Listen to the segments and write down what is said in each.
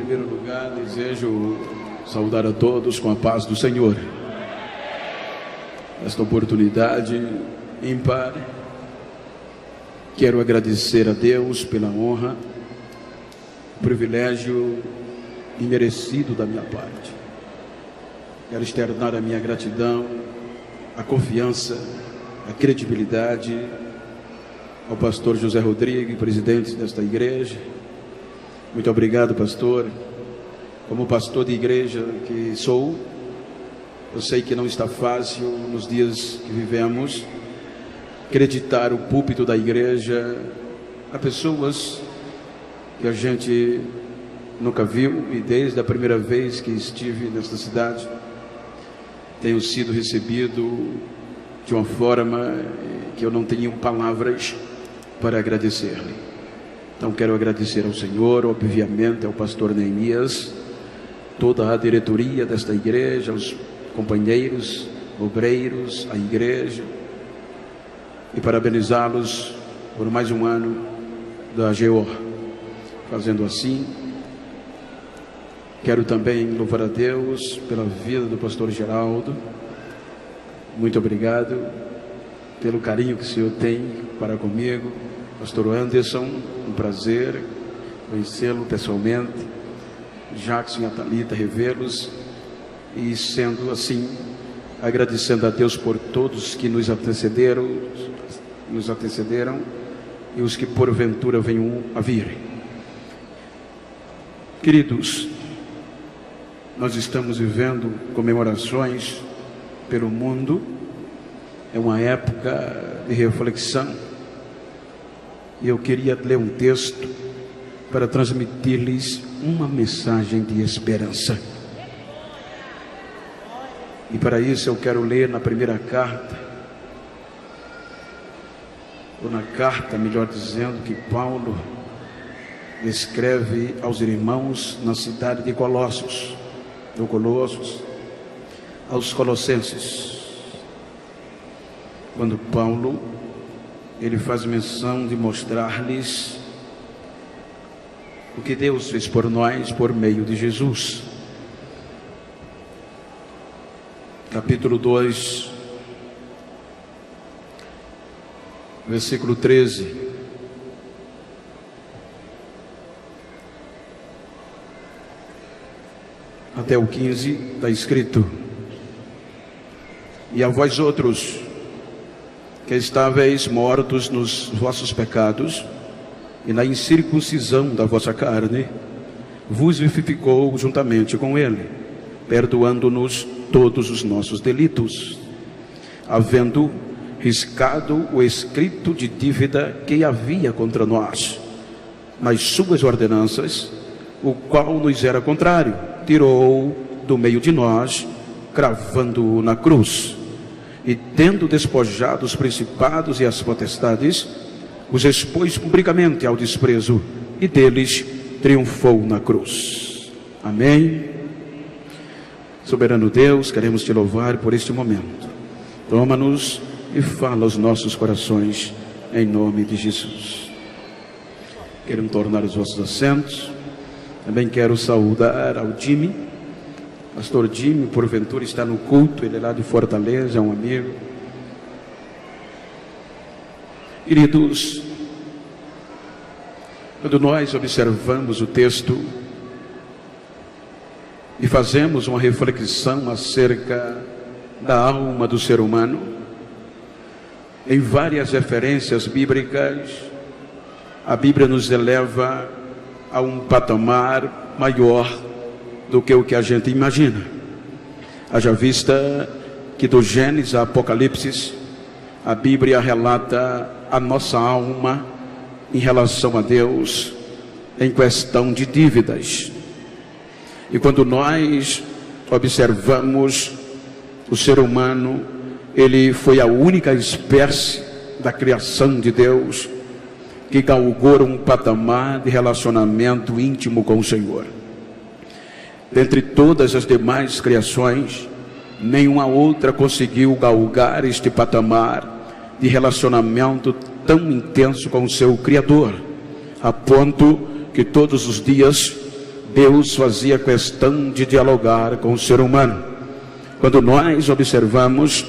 primeiro lugar, desejo saudar a todos com a paz do Senhor. Esta oportunidade ímpar, quero agradecer a Deus pela honra, o privilégio imerecido da minha parte. Quero externar a minha gratidão, a confiança, a credibilidade ao pastor José Rodrigues, presidente desta igreja. Muito obrigado, pastor. Como pastor de igreja que sou, eu sei que não está fácil nos dias que vivemos acreditar o púlpito da igreja a pessoas que a gente nunca viu, e desde a primeira vez que estive nesta cidade tenho sido recebido de uma forma que eu não tenho palavras para agradecer-lhe. Então quero agradecer ao Senhor, obviamente ao pastor Neemias, toda a diretoria desta igreja, aos companheiros, obreiros, a igreja, e parabenizá-los por mais um ano da AGO. Fazendo assim, quero também louvar a Deus pela vida do pastor Geraldo. Muito obrigado pelo carinho que o Senhor tem para comigo. Pastor Anderson, um prazer conhecê-lo pessoalmente. Jackson e a Thalita, revê-los, e sendo assim, agradecendo a Deus por todos que nos antecederam e os que porventura venham a vir. Queridos, nós estamos vivendo comemorações pelo mundo. É uma época de reflexão, e eu queria ler um texto para transmitir-lhes uma mensagem de esperança. E para isso eu quero ler na primeira carta, ou na carta, melhor dizendo, que Paulo escreve aos irmãos na cidade de Colossos, aos Colossenses. Quando Paulo, ele faz menção de mostrar-lhes o que Deus fez por nós por meio de Jesus. Capítulo 2, versículo 13. Até o 15 está escrito: e a vós outros, que estáveis mortos nos vossos pecados e na incircuncisão da vossa carne, vos vivificou juntamente com ele, perdoando-nos todos os nossos delitos, havendo riscado o escrito de dívida que havia contra nós, nas suas ordenanças, o qual nos era contrário, tirou do meio de nós, cravando-o na cruz. E tendo despojado os principados e as potestades, os expôs publicamente ao desprezo, e deles triunfou na cruz. Amém. Soberano Deus, queremos te louvar por este momento. Toma-nos e fala aos nossos corações, em nome de Jesus. Queremos tornar os vossos assentos. Também quero saudar ao Jimmy. Pastor Jimmy, porventura está no culto, ele é lá de Fortaleza, é um amigo. Queridos, quando nós observamos o texto e fazemos uma reflexão acerca da alma do ser humano, em várias referências bíblicas, a Bíblia nos eleva a um patamar maior do que o que a gente imagina. Haja vista que do Gênesis a Apocalipse, a Bíblia relata a nossa alma em relação a Deus, em questão de dívidas. E quando nós observamos o ser humano, ele foi a única espécie da criação de Deus que galgou um patamar de relacionamento íntimo com o Senhor. Dentre todas as demais criações, nenhuma outra conseguiu galgar este patamar de relacionamento tão intenso com o seu Criador, a ponto que todos os dias Deus fazia questão de dialogar com o ser humano. Quando nós observamos,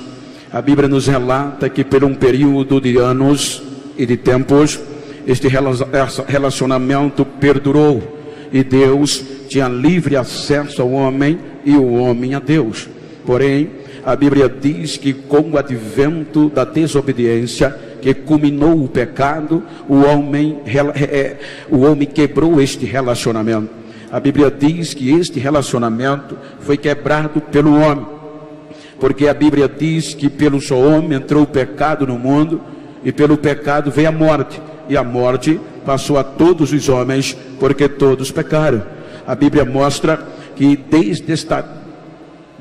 a Bíblia nos relata que por um período de anos e de tempos, este relacionamento perdurou, e Deus tinha livre acesso ao homem e o homem a Deus. Porém, a Bíblia diz que com o advento da desobediência, que culminou o pecado, o homem quebrou este relacionamento. A Bíblia diz que este relacionamento foi quebrado pelo homem, porque a Bíblia diz que pelo só homem entrou o pecado no mundo, e pelo pecado veio a morte, e a morte passou a todos os homens, porque todos pecaram. A Bíblia mostra que desde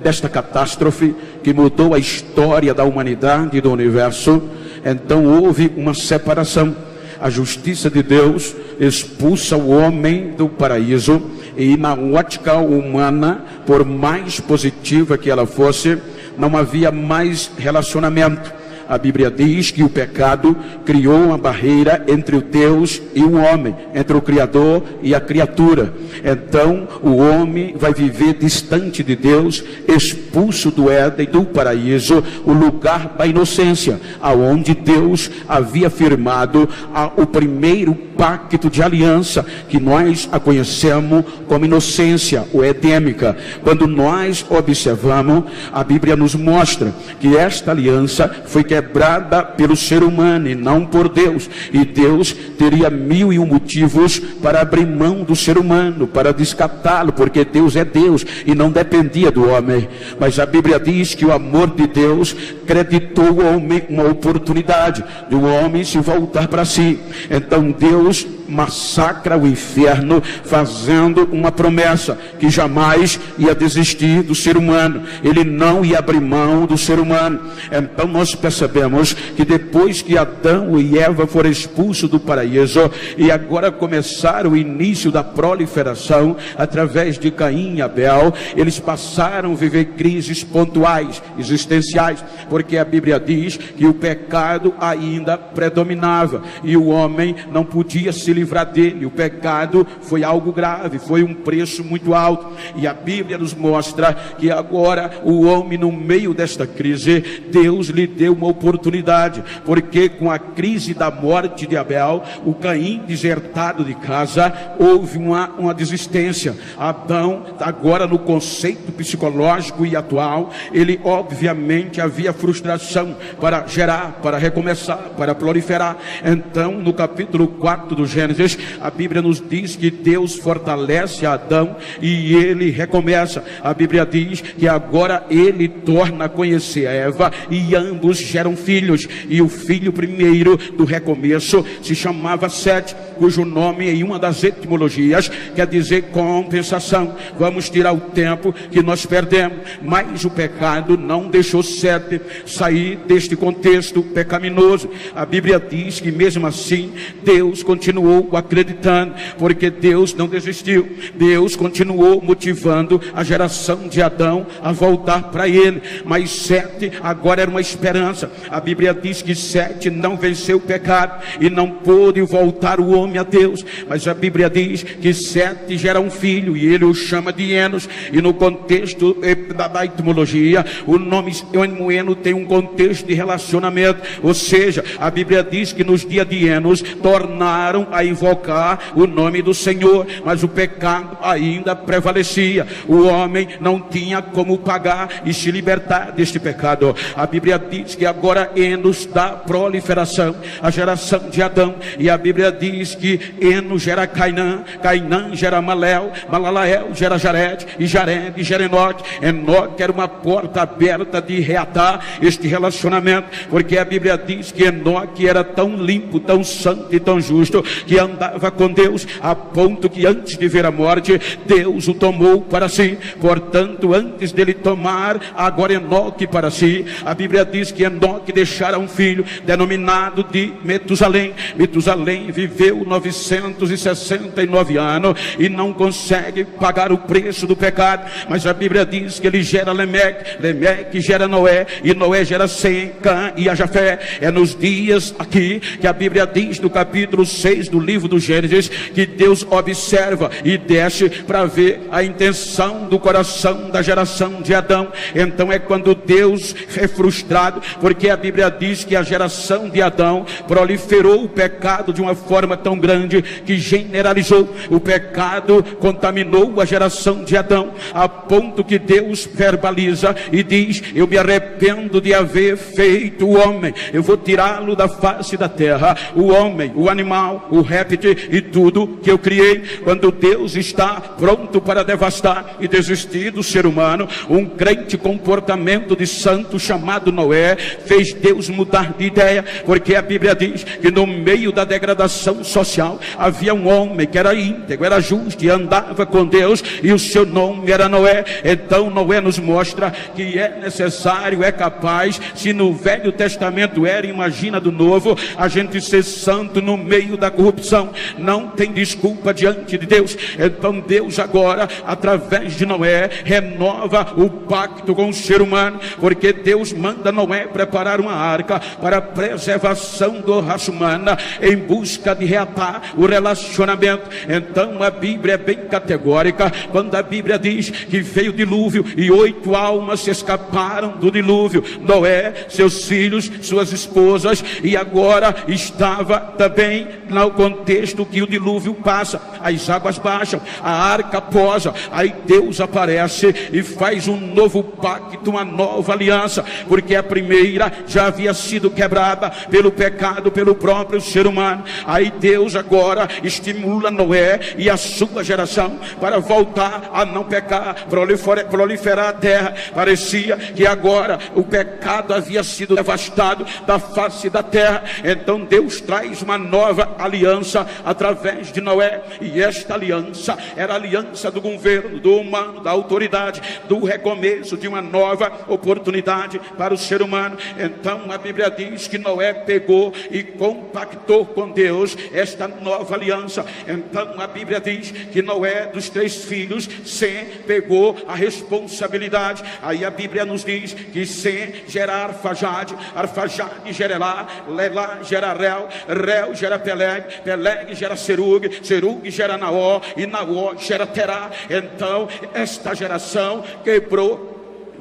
desta catástrofe que mudou a história da humanidade e do universo, então houve uma separação. A justiça de Deus expulsa o homem do paraíso, e na ótica humana, por mais positiva que ela fosse, não havia mais relacionamento. A Bíblia diz que o pecado criou uma barreira entre o Deus e o homem, entre o Criador e a criatura. Então o homem vai viver distante de Deus, expulso do Éden, do paraíso, o lugar da inocência, aonde Deus havia firmado o primeiro pacto de aliança, que nós a conhecemos como inocência, ou edêmica. Quando nós observamos, a Bíblia nos mostra que esta aliança foi quebrada pelo ser humano e não por Deus, e Deus teria 1001 motivos para abrir mão do ser humano, para descartá-lo, porque Deus é Deus e não dependia do homem. Mas a Bíblia diz que o amor de Deus creditou ao homem uma oportunidade de um homem se voltar para si. Então Deus massacra o inferno, fazendo uma promessa que jamais ia desistir do ser humano. Ele não ia abrir mão do ser humano. Então nós percebemos que depois que Adão e Eva foram expulsos do paraíso, e agora começaram o início da proliferação através de Caim e Abel, eles passaram a viver crises pontuais, existenciais, porque a Bíblia diz que o pecado ainda predominava e o homem não podia se livrar dele. O pecado foi algo grave, foi um preço muito alto, e a Bíblia nos mostra que agora o homem, no meio desta crise, Deus lhe deu uma oportunidade, porque com a crise da morte de Abel, o Caim desertado de casa, houve uma desistência. Adão, agora no conceito psicológico e atual, ele obviamente havia frustração para gerar, para recomeçar, para proliferar. Então no capítulo 4 do Gênesis, a Bíblia nos diz que Deus fortalece Adão e ele recomeça. A Bíblia diz que agora ele torna a conhecer a Eva, e ambos geram filhos, e o filho primeiro do recomeço se chamava Sete, cujo nome em uma das etimologias quer dizer compensação. Vamos tirar o tempo que nós perdemos, mas o pecado não deixou Sete sair deste contexto pecaminoso. A Bíblia diz que mesmo assim Deus continuou acreditando, porque Deus não desistiu. Deus continuou motivando a geração de Adão a voltar para ele, mas Sete agora era uma esperança. A Bíblia diz que Sete não venceu o pecado e não pôde voltar o homem a Deus, mas a Bíblia diz que Sete gera um filho e ele o chama de Enos, e no contexto da etimologia, o nome Eno tem um contexto de relacionamento, ou seja, a Bíblia diz que nos dias de Enos tornaram a invocar o nome do Senhor, mas o pecado ainda prevalecia. O homem não tinha como pagar e se libertar deste pecado. A Bíblia diz que agora Enos dá proliferação à geração de Adão, e a Bíblia diz que Enos gera Cainã, Cainã gera Malel, Malalael gera Jared, e Jared gera Enoque. Enoque era uma porta aberta de reatar este relacionamento, porque a Bíblia diz que Enoque era tão limpo, tão santo e tão justo, que andava com Deus, a ponto que antes de ver a morte, Deus o tomou para si. Portanto, antes dele tomar agora Enoque para si, a Bíblia diz que Enoque deixara um filho denominado de Metusalém. Metusalém viveu 969 anos e não consegue pagar o preço do pecado, mas a Bíblia diz que ele gera Lemeque, Lemeque gera Noé, e Noé gera Sem, Cã e a Jafé. É nos dias aqui que a Bíblia diz no capítulo 6 do livro do Gênesis, que Deus observa e desce para ver a intenção do coração da geração de Adão. Então é quando Deus é frustrado, porque a Bíblia diz que a geração de Adão proliferou o pecado de uma forma tão grande que generalizou. O pecado contaminou a geração de Adão, a ponto que Deus verbaliza e diz: eu me arrependo de haver feito o homem, eu vou tirá-lo da face da terra, o homem, o animal, o réptil e tudo que eu criei. Quando Deus está pronto para devastar e desistir do ser humano, um crente comportamento de santo chamado Noé fez Deus mudar de ideia, porque a Bíblia diz que no meio da degradação social havia um homem que era íntegro, era justo e andava com Deus, e o seu nome era Noé. Então Noé nos mostra que é necessário, é capaz, se no Velho Testamento era, imagina do Novo, a gente ser santo no meio da corrupção. Não tem desculpa diante de Deus. Então Deus agora, através de Noé, renova o pacto com o ser humano, porque Deus manda Noé preparar uma arca para a preservação da raça humana, em busca de reatar o relacionamento. Então a Bíblia é bem categórica quando a Bíblia diz que veio o dilúvio e 8 almas se escaparam do dilúvio: Noé, seus filhos, suas esposas, e agora estava também no contexto que o dilúvio passa, as águas baixam, a arca posa, aí Deus aparece e faz um novo pacto, uma nova aliança, porque a primeira já havia sido quebrada pelo pecado, pelo próprio ser humano. Aí Deus agora estimula Noé e a sua geração para voltar a não pecar, proliferar a terra. Parecia que agora o pecado havia sido devastado da face da terra. Então Deus traz uma nova aliança através de Noé, e esta aliança era a aliança do governo, do humano, da autoridade, do recomeço de uma nova oportunidade para o ser humano. Então a Bíblia diz que Noé pegou e compactou com Deus esta nova aliança. Então a Bíblia diz que Noé, dos 3 filhos, Sem pegou a responsabilidade. Aí a Bíblia nos diz que Sem gera Arfaxade, Arfaxade gera Elá, Elá gera Reu, Reu gera Peleg, Peleg gera Serug, Serug gera Naó, e Naó gera Terá. Então esta geração quebrou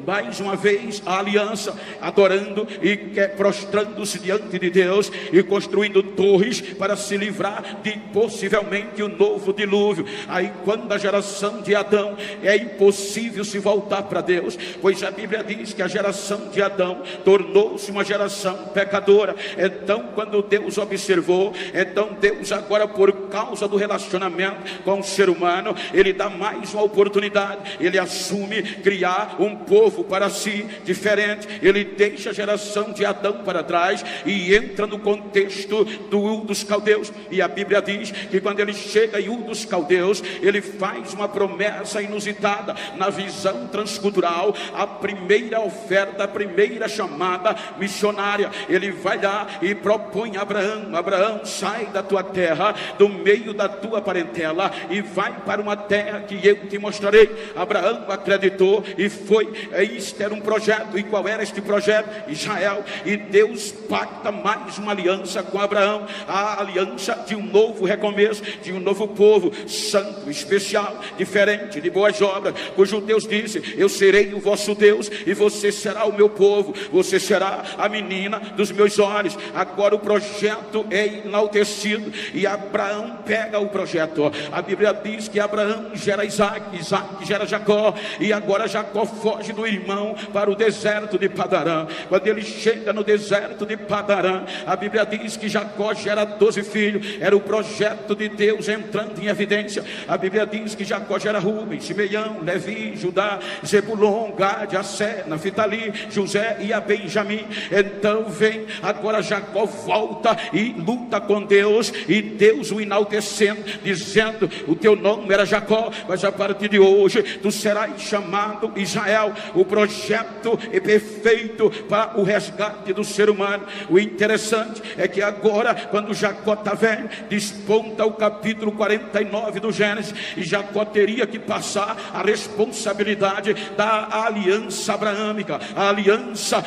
mais uma vez a aliança, adorando e prostrando-se diante de Deus e construindo torres para se livrar de possivelmente o novo dilúvio. Aí quando a geração de Adão, é impossível se voltar para Deus, pois a Bíblia diz que a geração de Adão tornou-se uma geração pecadora. Então quando Deus observou, então Deus agora, por causa do relacionamento com o ser humano, ele dá mais uma oportunidade. Ele assume criar um povo para si diferente. Ele deixa a geração de Adão para trás e entra no contexto do Ur dos Caldeus. E a Bíblia diz que quando ele chega em Ur dos Caldeus, ele faz uma promessa inusitada na visão transcultural, a primeira oferta, a primeira chamada missionária. Ele vai lá e propõe a Abraão: Abraão, sai da tua terra, do meio da tua parentela, e vai para uma terra que eu te mostrarei. Abraão acreditou e foi. Este era um projeto. E qual era este projeto? Israel. E Deus pacta mais uma aliança com Abraão, a aliança de um novo recomeço, de um novo povo santo, especial, diferente, de boas obras, cujo Deus disse: eu serei o vosso Deus e você será o meu povo, você será a menina dos meus olhos. Agora o projeto é enaltecido e Abraão pega o projeto. A Bíblia diz que Abraão gera Isaac, Isaac gera Jacó, e agora Jacó foge do irmão para o deserto de Padarã. Quando ele chega no deserto de Padarã, a Bíblia diz que Jacó gera 12 filhos. Era o projeto de Deus entrando em evidência. A Bíblia diz que Jacó gera Rubem, Simeão, Levi, Judá, Zebulon, Gade, Assé, Naftali, José e a Benjamim. Então vem agora Jacó, volta e luta com Deus, e Deus o enaltecendo, dizendo: o teu nome era Jacó, mas a partir de hoje tu serás chamado Israel, o projeto é perfeito para o resgate do ser humano. O interessante é que agora, quando Jacó está velho, desponta o capítulo 49 do Gênesis, e Jacó teria que passar a responsabilidade da aliança abraâmica, a aliança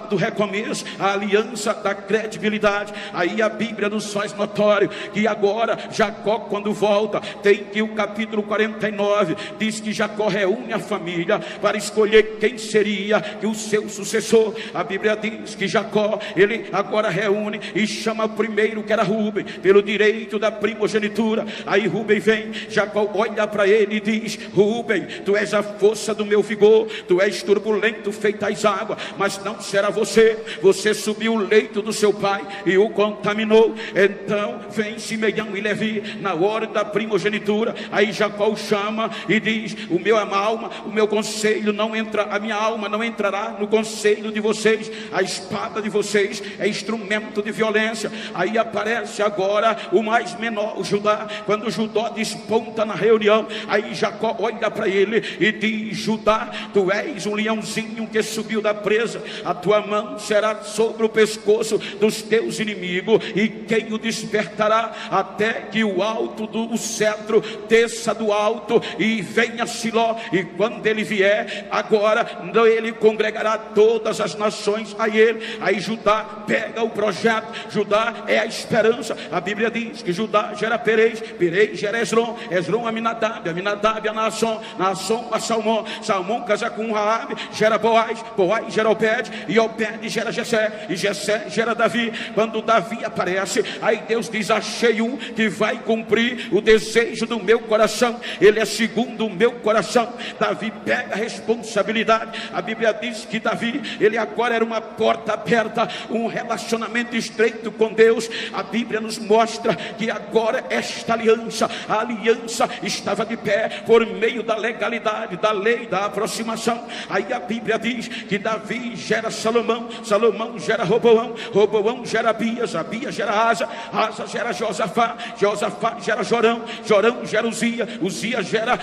do recomeço, a aliança da credibilidade. Aí a Bíblia nos faz notório que agora Jacó, quando volta, tem que o capítulo 49 diz que Jacó reúne a família para escolher quem seria o seu sucessor. A Bíblia diz que Jacó, ele agora reúne e chama o primeiro, que era Rúben, pelo direito da primogenitura. Aí Rúben vem, Jacó olha para ele e diz: Rúben, tu és a força do meu vigor, tu és turbulento feito as águas, mas não será você. Você subiu o leito do seu pai e o contaminou. Então vem Simeão e Levi na hora da primogenitura. Aí Jacó o chama e diz: o meu alma, o meu conselho não entra, a minha alma não entrará no conselho de vocês. A espada de vocês é instrumento de violência. Aí aparece agora o mais menor, o Judá. Quando Judá desponta na reunião, aí Jacó olha para ele e diz: Judá, tu és um leãozinho que subiu da presa, a tua mão será sobre o pescoço dos teus inimigos, e quem o despertará até que o alto do cetro desça do alto e venha Siló, e quando ele vier, agora ele congregará todas as nações a ele. Aí Judá pega o projeto. Judá é a esperança. A Bíblia diz que Judá gera Perez, Perez gera Esrom, Esrom Aminadab, Aminadab a Naasson, Naasson a Salmão, Salmão casa com Raabe, gera Boaz, Boaz gera Obed, e Obed gera Jessé, e Jessé gera Davi. Quando Davi aparece, aí Deus diz: achei um que vai cumprir o desejo do meu coração, ele é segundo o meu coração. Davi pega a responsabilidade. A Bíblia diz que Davi, ele agora era uma porta aberta, um relacionamento estreito com Deus. A Bíblia nos mostra que agora esta aliança, a aliança estava de pé por meio da legalidade, da lei, da aproximação. Aí a Bíblia diz que Davi gera Salomão, Salomão gera Roboão, Roboão gera Abias, Abias gera Asa, Asa gera Josafá, Josafá gera Jorão, Jorão gera Uzia, Uzia gera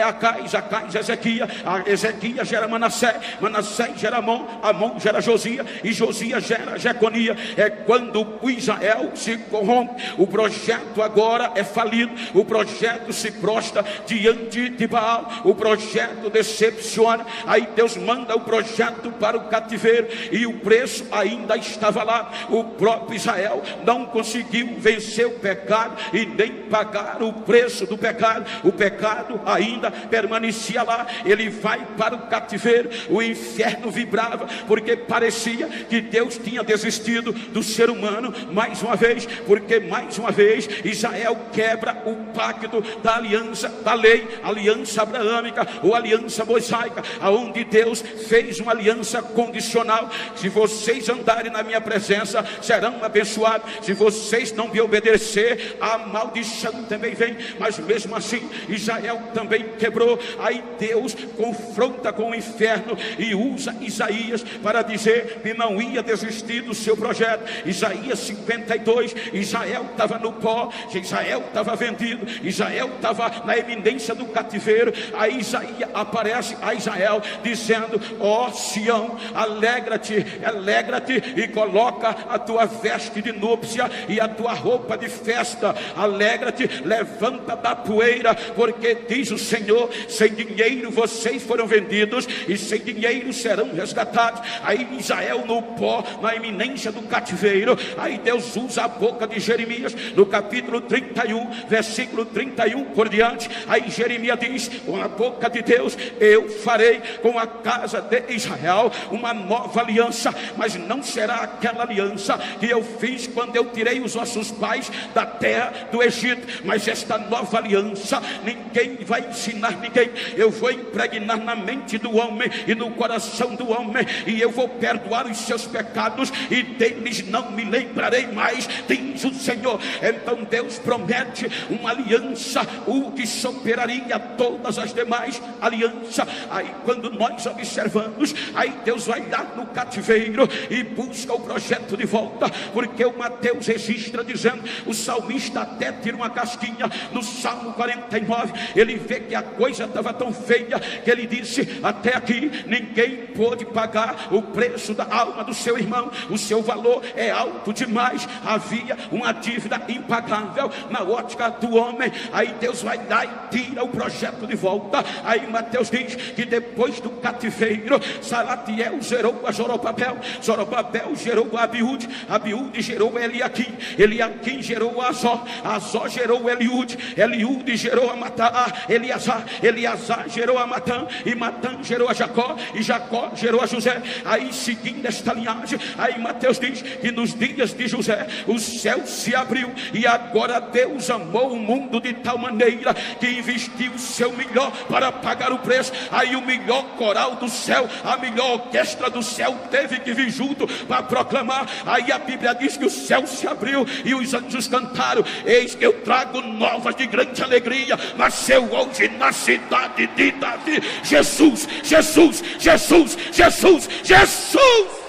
Acais, Acais Ezequias, Ezequias gera Manassés, Manassés gera Amon, Amon gera Josia, e Josia gera Jeconia. É quando o Israel se corrompe, o projeto agora é falido, o projeto se prostra diante de Baal, o projeto decepciona. Aí Deus manda o projeto para o cativeiro, e o preço ainda estava lá. O próprio Israel não conseguiu vencer o pecado e nem pagar o preço do pecado. O pecado ainda permanecia lá. Ele vai para o cativeiro. O inferno vibrava, porque parecia que Deus tinha desistido do ser humano mais uma vez, porque mais uma vez Israel quebra o pacto da aliança, da lei, aliança abraâmica ou aliança mosaica, aonde Deus fez uma aliança condicional: se vocês andarem na minha presença, serão abençoados; se vocês não me obedecer, a maldição também vem. Mas mesmo assim Israel também quebrou. Aí Deus confronta com o inferno e usa Isaías para dizer que não ia desistir do seu projeto. Isaías 52, Israel estava no pó, Israel estava vendido, Israel estava na eminência do cativeiro. Aí Isaías aparece a Israel dizendo: ó Sião, alegra-te, alegra-te, e coloca a tua veste de núpcia e a tua roupa de festa. Alegra-te, levanta da poeira, porque diz o Senhor: sem dinheiro vocês foram vendidos, e sem dinheiro serão resgatados. Aí Israel no pó, na eminência do cativeiro. Aí Deus usa a boca de Jeremias no capítulo 31, versículo 31 por diante. Aí Jeremias diz, com a boca de Deus: eu farei com a casa de Israel uma nova aliança, mas não será aquela aliança que eu fiz quando eu tirei os vossos pais da terra do Egito, mas esta nova aliança ninguém vai ensinar ninguém. Eu vou impregnar na mente do homem e no coração do homem, e eu vou perdoar os seus pecados, e deles não me lembrarei mais, diz o Senhor. Então Deus promete uma aliança, o que superaria todas as demais alianças. Aí quando nós observamos, aí Deus vai lá no cativeiro e busca o projeto de volta, porque o Mateus registra dizendo, o salmista até tira uma casquinha no Salmo 49, ele vê que a coisa estava tão feia que ele disse: até até aqui ninguém pôde pagar o preço da alma do seu irmão. O seu valor é alto demais. Havia uma dívida impagável na ótica do homem. Aí Deus vai dar e tira o projeto de volta. Aí Mateus diz que depois do cativeiro, Salatiel gerou a Zorobabel, Zorobabel gerou a Abiúde, Abiúde gerou a Eliaquim, Eliaquim gerou a Azó, Azó gerou Eliúde, Eliúde gerou a Matá, Eliasar, Eliasar gerou a Matã, e Matã gerou a Jacó, e Jacó gerou a José. Aí seguindo esta linhagem, aí Mateus diz que nos dias de José o céu se abriu, e agora Deus amou o mundo de tal maneira que investiu o seu melhor para pagar o preço. Aí o melhor coral do céu, a melhor orquestra do céu teve que vir junto para proclamar. Aí a Bíblia diz que o céu se abriu e os anjos cantaram: eis que eu trago novas de grande alegria, nasceu hoje na cidade de Davi Jesus, Jesus, Jesus, Jesus, Jesus.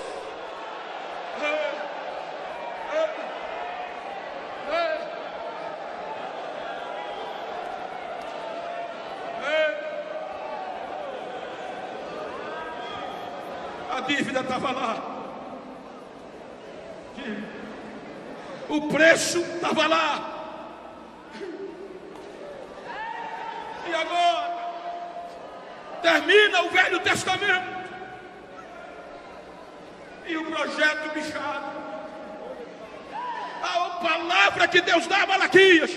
A dívida estava lá, o preço estava lá, e agora termina o Velho Testamento e o projeto bichado. A palavra que Deus dá a Malaquias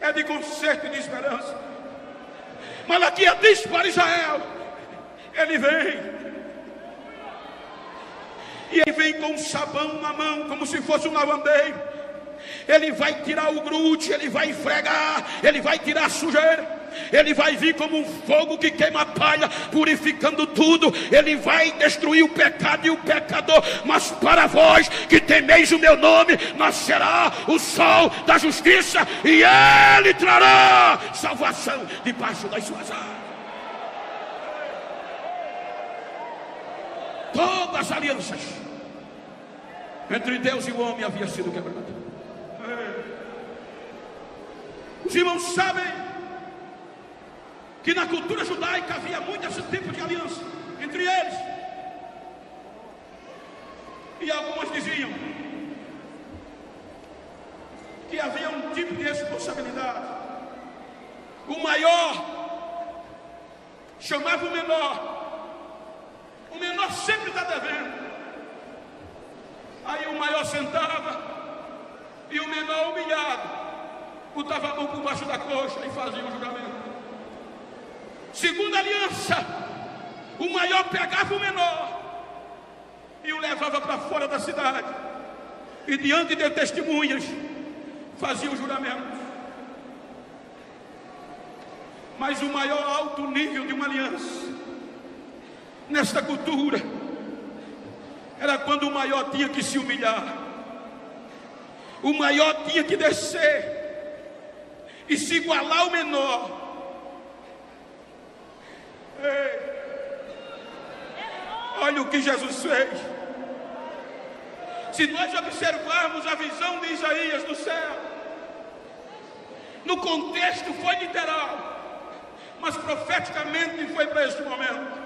é de conserto e de esperança. Malaquias diz para Israel: ele vem. E ele vem com um sabão na mão, como se fosse um lavandeiro. Ele vai tirar o grude, ele vai esfregar, ele vai tirar a sujeira. Ele vai vir como um fogo que queima a palha, purificando tudo. Ele vai destruir o pecado e o pecador. Mas para vós que temeis o meu nome, nascerá o sol da justiça, e ele trará salvação debaixo das suas asas. Todas as alianças entre Deus e o homem haviam sido quebradas. Os irmãos sabem que na cultura judaica havia muito esse tipo de aliança entre eles. E algumas diziam que havia um tipo de responsabilidade. O maior chamava o menor. O menor sempre está devendo. Aí o maior sentava e o menor, humilhado, botava a mão por baixo da coxa e fazia o juramento. Segunda aliança, o maior pegava o menor e o levava para fora da cidade, e diante de testemunhas fazia o juramento. Mas o maior alto nível de uma aliança nesta cultura era quando o maior tinha que se humilhar, o maior tinha que descer e se igualar ao menor. Ei, olha o que Jesus fez. Se nós observarmos a visão de Isaías do céu, no contexto foi literal, mas profeticamente foi para este momento: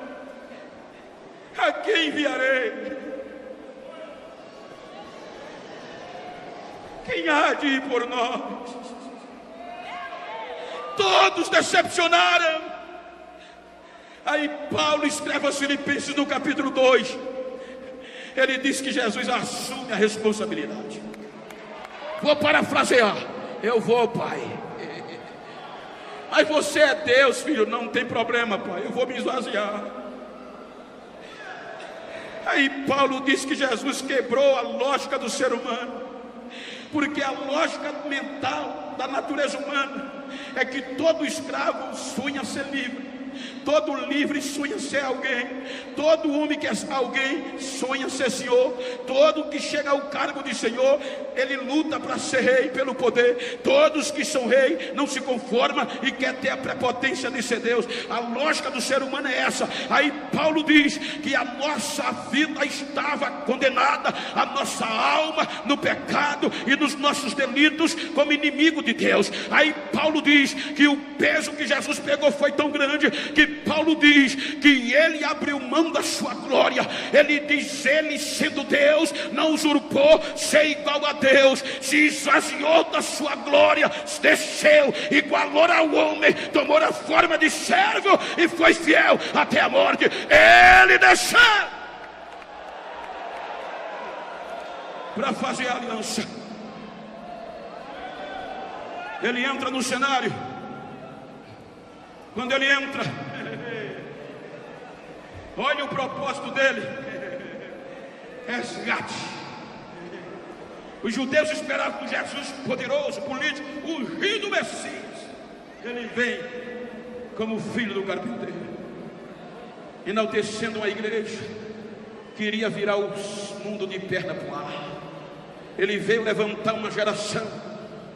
a quem enviarei? Quem há de ir por nós? Todos decepcionaram. Aí Paulo escreve aos Filipenses no capítulo 2. Ele diz que Jesus assume a responsabilidade. Vou parafrasear: eu vou, Pai. Mas você é Deus, filho, não tem problema, Pai, eu vou me esvaziar. Aí Paulo diz que Jesus quebrou a lógica do ser humano, porque a lógica mental da natureza humana é que todo escravo sonha ser livre, todo livre sonha ser alguém, todo homem que é alguém sonha ser senhor, todo que chega ao cargo de senhor, ele luta para ser rei pelo poder. Todos que são rei não se conformam e quer ter a prepotência de ser Deus. A lógica do ser humano é essa. Aí Paulo diz que a nossa vida estava condenada, a nossa alma no pecado e nos nossos delitos, como inimigo de Deus. Aí Paulo diz que o peso que Jesus pegou foi tão grande que Paulo diz que abriu mão da sua glória. Ele diz: ele sendo Deus, não usurpou ser igual a Deus, se esvaziou da sua glória, desceu, igualou ao homem, tomou a forma de servo e foi fiel até a morte. Ele desceu para fazer a aliança. Ele entra no cenário. Quando ele entra, olha o propósito dele: resgate. Os judeus esperavam por Jesus poderoso, político, ungido Messias. Ele vem como filho do carpinteiro, enaltecendo uma igreja que iria virar o mundo de perna para o ar. Ele veio levantar uma geração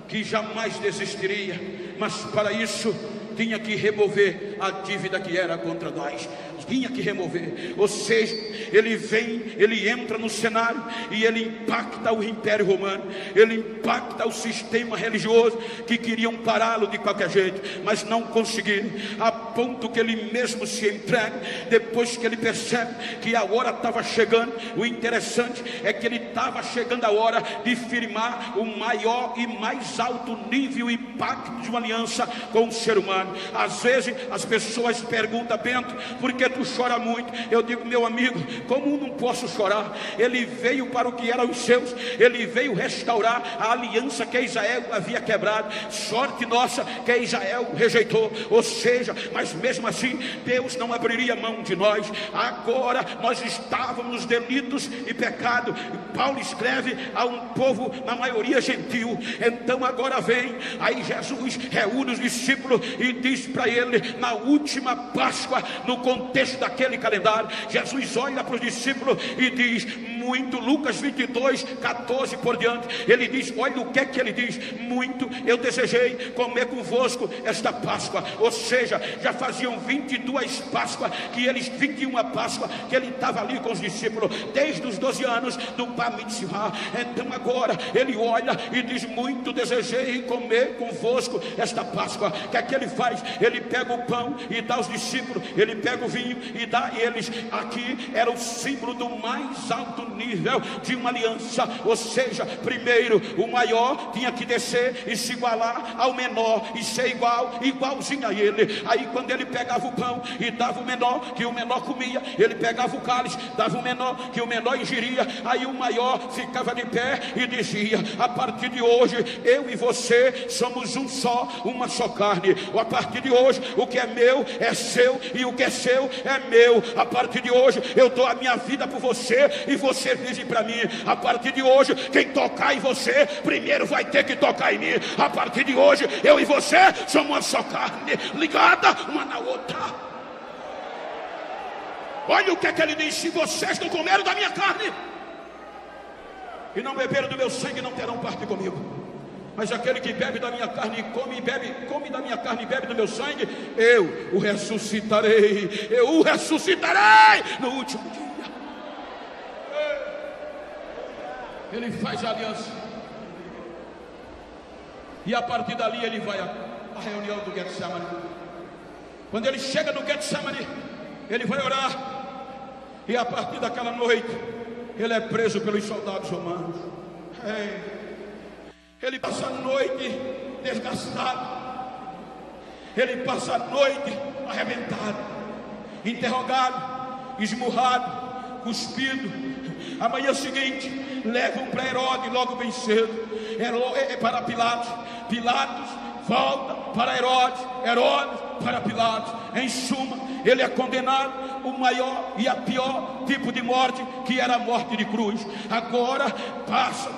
que jamais desistiria, mas para isso tinha que remover a dívida que era contra nós. Tinha que remover. Ou seja, ele vem, ele entra no cenário e ele impacta o Império Romano, ele impacta o sistema religioso que queriam pará-lo de qualquer jeito, mas não conseguiram, a ponto que ele mesmo se entrega. Depois que ele percebe que a hora estava chegando, o interessante é que ele estava chegando a hora de firmar o maior e mais alto nível e impacto de uma aliança com o ser humano. Às vezes as pessoas perguntam: Bento, por que tu chora muito? Eu digo: meu amigo, como não posso chorar? Ele veio para o que eram os seus, ele veio restaurar a aliança que Israel havia quebrado. Sorte nossa que Israel rejeitou, ou seja, mas mesmo assim Deus não abriria mão de nós. Agora nós estávamos nos delitos e pecado. Paulo escreve a um povo na maioria gentil. Então agora vem, aí Jesus reúne os discípulos e diz para ele, na última Páscoa, no contexto daquele calendário, Jesus olha para os discípulos e diz muito, Lucas 22, 14 por diante, ele diz, olha o que é que ele diz: muito eu desejei comer convosco esta Páscoa. Ou seja, já faziam 22 Páscoas que eles, 21 Páscoa que ele estava ali com os discípulos, desde os 12 anos do Bar Mitzvah. Então agora ele olha e diz: muito desejei comer convosco esta Páscoa. O que é que ele faz? Ele pega o pão e dá aos discípulos, ele pega o vinho e dá a eles. Aqui era o símbolo do mais alto nível de uma aliança. Ou seja, primeiro o maior tinha que descer e se igualar ao menor e ser igualzinho a ele. Aí quando ele pegava o pão e dava o menor, que o menor comia, ele pegava o cálice, dava o menor, que o menor ingeria. Aí o maior ficava de pé e dizia: a partir de hoje eu e você somos um só, uma só carne. A partir de hoje o que é meu é seu e o que é seu é meu. A partir de hoje eu dou a minha vida por você e você vive para mim. A partir de hoje quem tocar em você primeiro vai ter que tocar em mim. A partir de hoje eu e você somos uma só carne, ligada uma na outra. Olha o que é que ele diz: se vocês não comeram da minha carne e não beberam do meu sangue, não terão parte comigo. Mas aquele que bebe da minha carne e come da minha carne e bebe do meu sangue, eu o ressuscitarei no último dia. Ele faz a aliança, e a partir dali ele vai à reunião do Getsemane. Quando ele chega no Getsemane, ele vai orar, e a partir daquela noite ele é preso pelos soldados romanos. Ele passa a noite desgastado, ele passa a noite arrebentado, interrogado, esmurrado, cuspido. A manhã seguinte levam para Herodes logo bem cedo, para Pilatos. Pilatos volta para Herodes para Pilatos. Em suma, ele é condenado, o maior e a pior tipo de morte, que era a morte de cruz. Agora passa,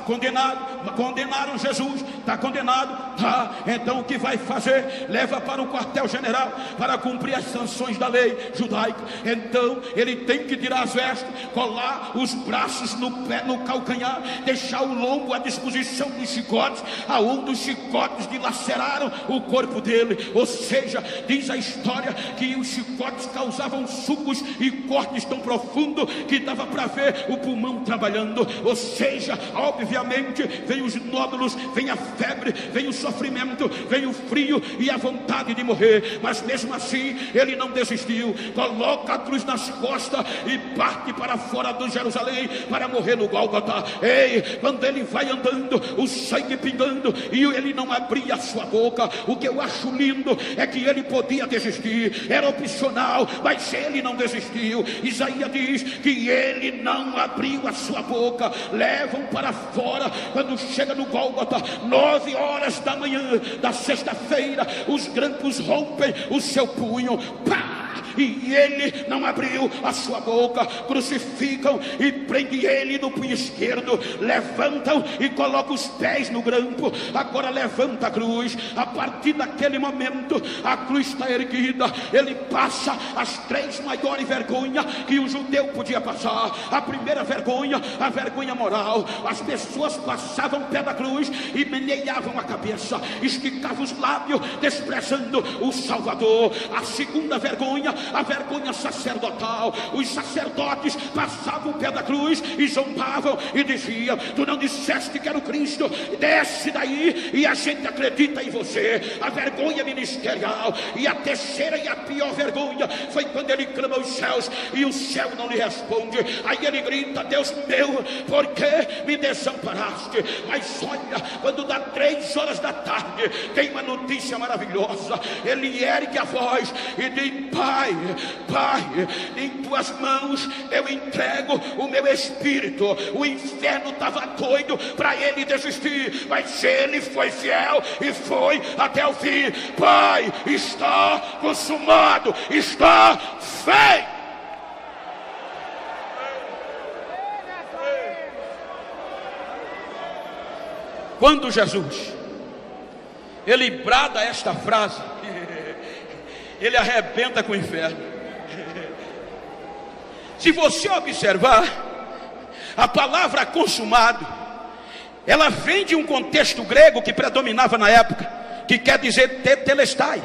condenaram Jesus, está condenado, tá? Então o que vai fazer? Leva para o quartel-general para cumprir as sanções da lei judaica. Então ele tem que tirar as vestes, colar os braços no pé, no calcanhar, deixar o lombo à disposição dos chicotes, aonde os chicotes dilaceraram o corpo dele. Ou seja, diz a história que os chicotes causavam suco tubos e cortes tão profundos que dava para ver o pulmão trabalhando. Ou seja, obviamente, vem os nódulos, vem a febre, vem o sofrimento, vem o frio e a vontade de morrer. Mas mesmo assim, ele não desistiu. Coloca a cruz nas costas e parte para fora de Jerusalém para morrer no Gólgota. Ei, quando ele vai andando, o sangue pingando, e ele não abria a sua boca. O que eu acho lindo é que ele podia desistir, era opcional, mas ele não desistiu. Isaías diz que ele não abriu a sua boca. Levam para fora. Quando chega no Gólgota, 9 horas da manhã da sexta-feira, os grampos rompem o seu punho. Pá! E ele não abriu a sua boca. Crucificam e prendem ele no punho esquerdo. Levantam e colocam os pés no grampo. Agora levanta a cruz. A partir daquele momento, a cruz está erguida. Ele passa as 3 maiores vergonhas que o judeu podia passar. A primeira vergonha, a vergonha moral. As pessoas passavam o pé da cruz e meneavam a cabeça, esticavam os lábios, desprezando o Salvador. A segunda vergonha, a vergonha sacerdotal. Os sacerdotes passavam o pé da cruz e zombavam e diziam: tu não disseste que era o Cristo? Desce daí e a gente acredita em você. A vergonha ministerial. E a terceira e a pior vergonha foi quando ele clama aos céus e o céu não lhe responde. Aí ele grita: Deus meu, por que me desamparaste? Mas olha, quando dá 3 horas da tarde, tem uma notícia maravilhosa. Ele ergue a voz e diz: Pai, Pai, em tuas mãos eu entrego o meu espírito. O inferno estava doido para ele desistir, mas ele foi fiel e foi até o fim. Pai, está consumado, está feito. Quando Jesus, ele brada esta frase, ele arrebenta com o inferno. Se você observar, a palavra consumado, ela vem de um contexto grego que predominava na época, que quer dizer tetelestai.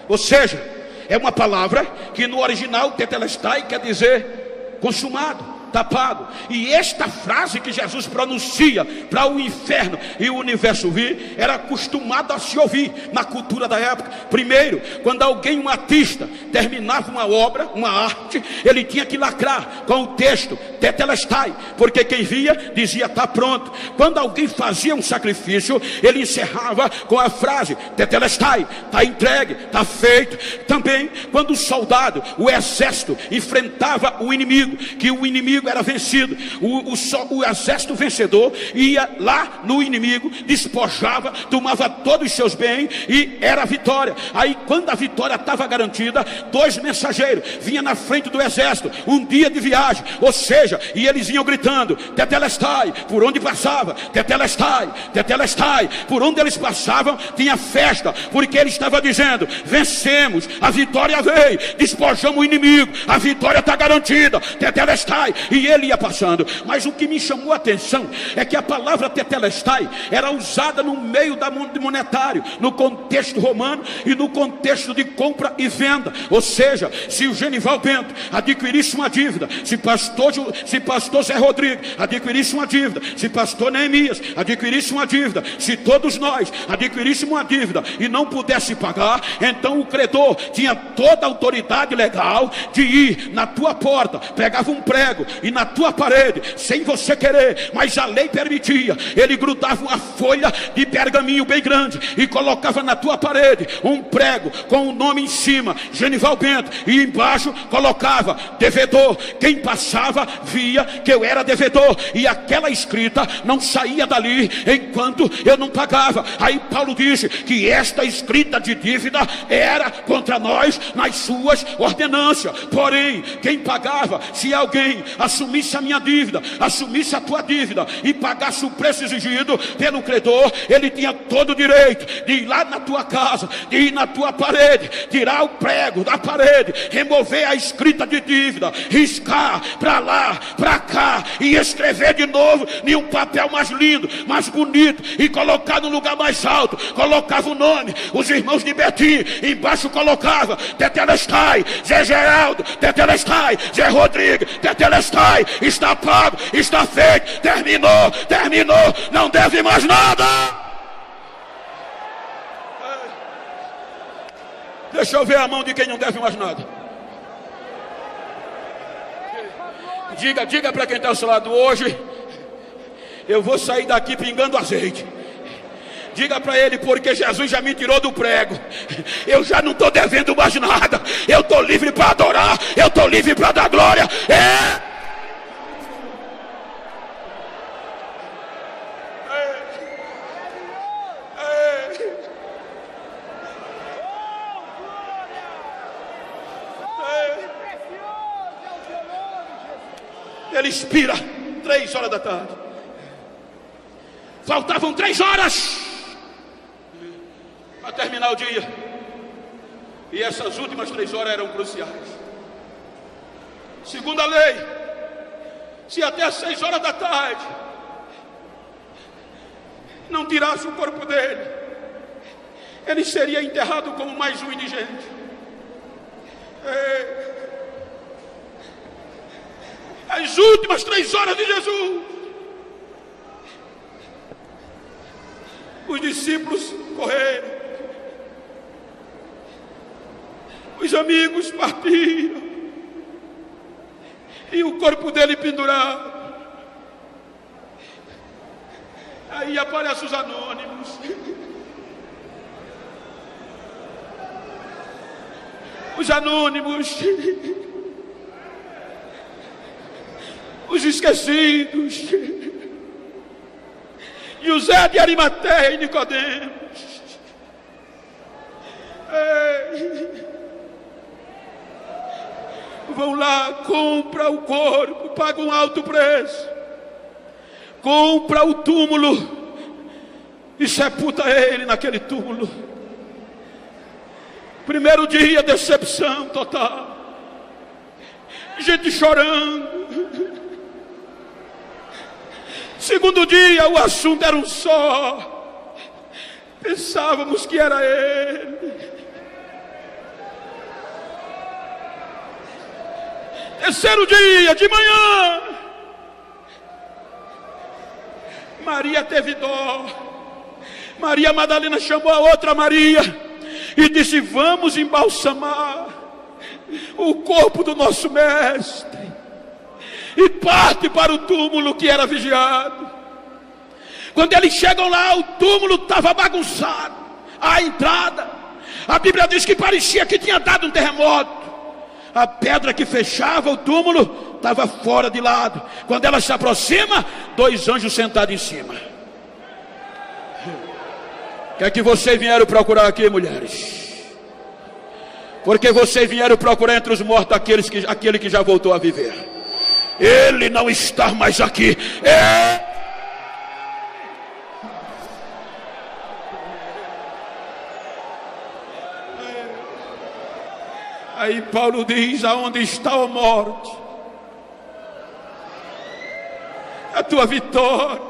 Ou seja, é uma palavra que no original tetelestai quer dizer consumado, tapado. E esta frase que Jesus pronuncia para o inferno e o universo vir, era acostumado a se ouvir na cultura da época. Primeiro, quando alguém, um artista, terminava uma obra, uma arte, ele tinha que lacrar com o texto tetelestai, porque quem via dizia: está pronto. Quando alguém fazia um sacrifício, ele encerrava com a frase tetelestai, está entregue, está feito. Também quando o soldado, o exército enfrentava o inimigo, que o inimigo era vencido, o exército vencedor ia lá no inimigo, despojava, tomava todos os seus bens e era a vitória. Aí quando a vitória estava garantida, 2 mensageiros vinham na frente do exército, um dia de viagem, ou seja, e eles iam gritando tetelestai, por onde passava, tetelestai, tetelestai. Por onde eles passavam tinha festa, porque ele estava dizendo: vencemos, a vitória veio, despojamos o inimigo, a vitória está garantida, tetelestai. E ele ia passando. Mas o que me chamou a atenção é que a palavra tetelestai era usada no meio da monetário, no contexto romano e no contexto de compra e venda. Ou seja, se o Genival Bento adquirisse uma dívida, se pastor Zé Rodrigues adquirisse uma dívida, se pastor Neemias adquirisse uma dívida, se todos nós adquiríssemos uma dívida e não pudesse pagar, então o credor tinha toda a autoridade legal de ir na tua porta, pegava um prego e na tua parede, sem você querer, mas a lei permitia, ele grudava uma folha de pergaminho bem grande e colocava na tua parede um prego com o nome em cima, Genival Bento, e embaixo colocava devedor. Quem passava via que eu era devedor, e aquela escrita não saía dali enquanto eu não pagava. Aí Paulo disse que esta escrita de dívida era contra nós nas suas ordenâncias, porém quem pagava, se alguém assumisse a minha dívida, assumisse a tua dívida e pagasse o preço exigido pelo credor, ele tinha todo o direito de ir lá na tua casa, de ir na tua parede, tirar o prego da parede, remover a escrita de dívida, riscar para lá, para cá e escrever de novo em um papel mais lindo, mais bonito, e colocar no lugar mais alto. Colocava o nome, os irmãos de Betim, embaixo colocava Tetelestai, Zé Geraldo, Tetelestai, Zé Rodrigues, Tetelestai, está pago, está feito, terminou, não deve mais nada. Deixa eu ver a mão de quem não deve mais nada. Diga para quem está ao seu lado: hoje eu vou sair daqui pingando azeite. Diga para ele: porque Jesus já me tirou do prego, eu já não estou devendo mais nada, eu estou livre para adorar, eu estou livre para dar glória. Ele expira 3 horas da tarde. Faltavam 3 horas para terminar o dia, e essas últimas 3 horas eram cruciais. Segundo a lei, se até as 6 horas da tarde não tirasse o corpo dele, ele seria enterrado como mais um indigente. As últimas 3 horas de Jesus, os discípulos correram, os amigos partiram, e o corpo dele pendurado. Aí aparecem os anônimos. Os anônimos, os esquecidos, José de Arimateia e Nicodemos. Vão lá, compra o corpo, paga um alto preço, compra o túmulo e sepulta ele naquele túmulo. Primeiro dia, decepção total, gente chorando. Segundo dia, o assunto era um só, pensávamos que era ele. Terceiro dia, de manhã, Maria teve dó. Maria Madalena chamou a outra Maria e disse: vamos embalsamar o corpo do nosso mestre. E parte para o túmulo que era vigiado. Quando eles chegam lá, o túmulo estava bagunçado. A entrada, a Bíblia diz que parecia que tinha dado um terremoto. A pedra que fechava o túmulo estava fora de lado. Quando ela se aproxima, 2 anjos sentados em cima. O que é que vocês vieram procurar aqui, mulheres? Porque vocês vieram procurar entre os mortos aquele que já voltou a viver. Ele não está mais aqui. Aí Paulo diz: aonde está a morte? A tua vitória.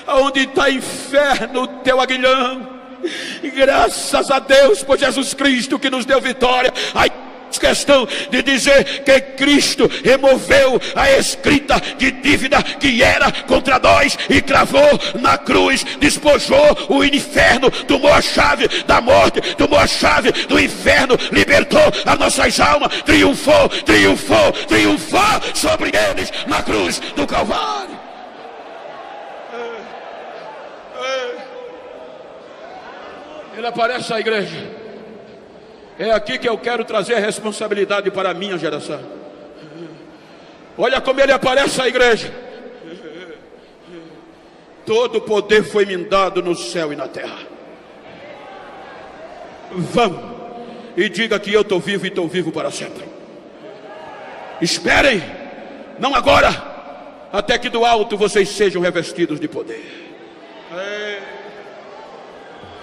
Aonde está inferno, o teu aguilhão? E graças a Deus por Jesus Cristo que nos deu vitória. Aí questão de dizer que Cristo removeu a escrita de dívida que era contra nós e cravou na cruz, despojou o inferno, tomou a chave da morte, tomou a chave do inferno, libertou as nossas almas, triunfou sobre eles na cruz do Calvário. Ele aparece à igreja. É aqui que eu quero trazer a responsabilidade para a minha geração. Olha como ele aparece à igreja. Todo poder foi me dado no céu e na terra. Vamos e diga que eu estou vivo e estou vivo para sempre. Esperem, não agora, até que do alto vocês sejam revestidos de poder.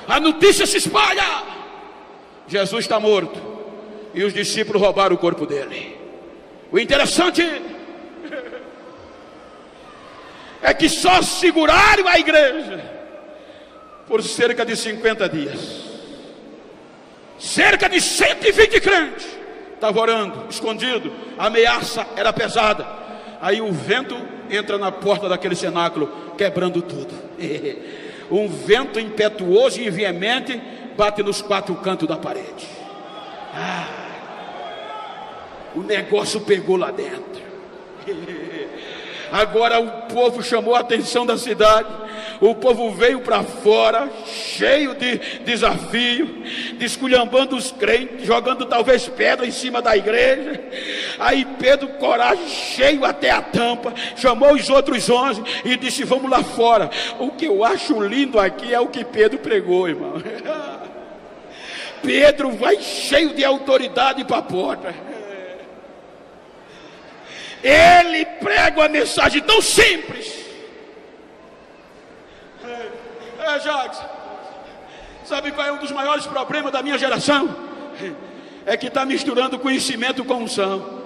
A notícia se espalha: Jesus está morto e os discípulos roubaram o corpo dele. O interessante é que só seguraram a igreja por cerca de 50 dias. Cerca de 120 crentes estavam orando, escondido. A ameaça era pesada. Aí o vento entra na porta daquele cenáculo, quebrando tudo. Um vento impetuoso e veemente bate nos 4 cantos da parede. O negócio pegou lá dentro. Agora o povo chamou a atenção da cidade. O povo veio para fora, cheio de desafio, desculhambando os crentes, jogando talvez pedra em cima da igreja. Aí Pedro, coragem, cheio até a tampa, chamou os outros 11 e disse: vamos lá fora. O que eu acho lindo aqui é o que Pedro pregou, irmão. Pedro vai cheio de autoridade para a porta. Ele prega uma mensagem tão simples. Jacques, sabe qual é um dos maiores problemas da minha geração? É que está misturando conhecimento com unção.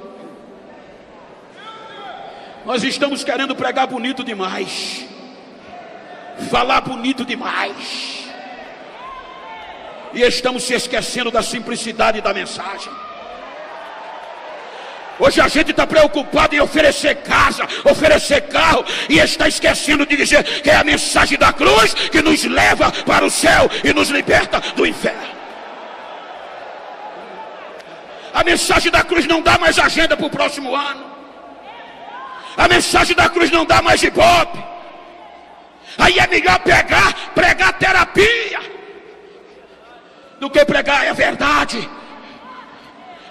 Nós estamos querendo pregar bonito demais, falar bonito demais, e estamos se esquecendo da simplicidade da mensagem. Hoje a gente está preocupado em oferecer casa, oferecer carro, e está esquecendo de dizer que é a mensagem da cruz que nos leva para o céu e nos liberta do inferno. A mensagem da cruz não dá mais agenda para o próximo ano. A mensagem da cruz não dá mais hip-hop. Aí é melhor pregar terapia do que pregar a verdade.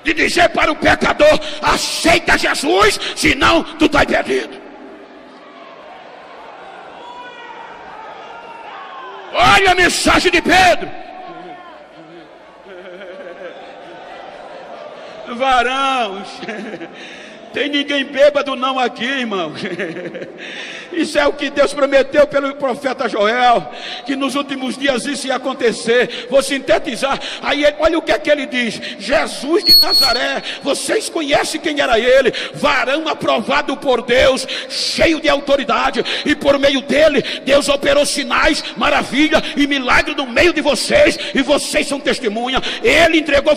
De dizer para o pecador: aceita Jesus, senão tu está perdido. Olha a mensagem de Pedro. Varãos, tem ninguém bêbado não aqui, irmãos. Isso é o que Deus prometeu pelo profeta Joel, que nos últimos dias isso ia acontecer. Vou sintetizar. Aí olha o que é que ele diz: Jesus de Nazaré, vocês conhecem quem era ele, varão aprovado por Deus, cheio de autoridade, e por meio dele Deus operou sinais, maravilha e milagre no meio de vocês, e vocês são testemunha. Ele entregou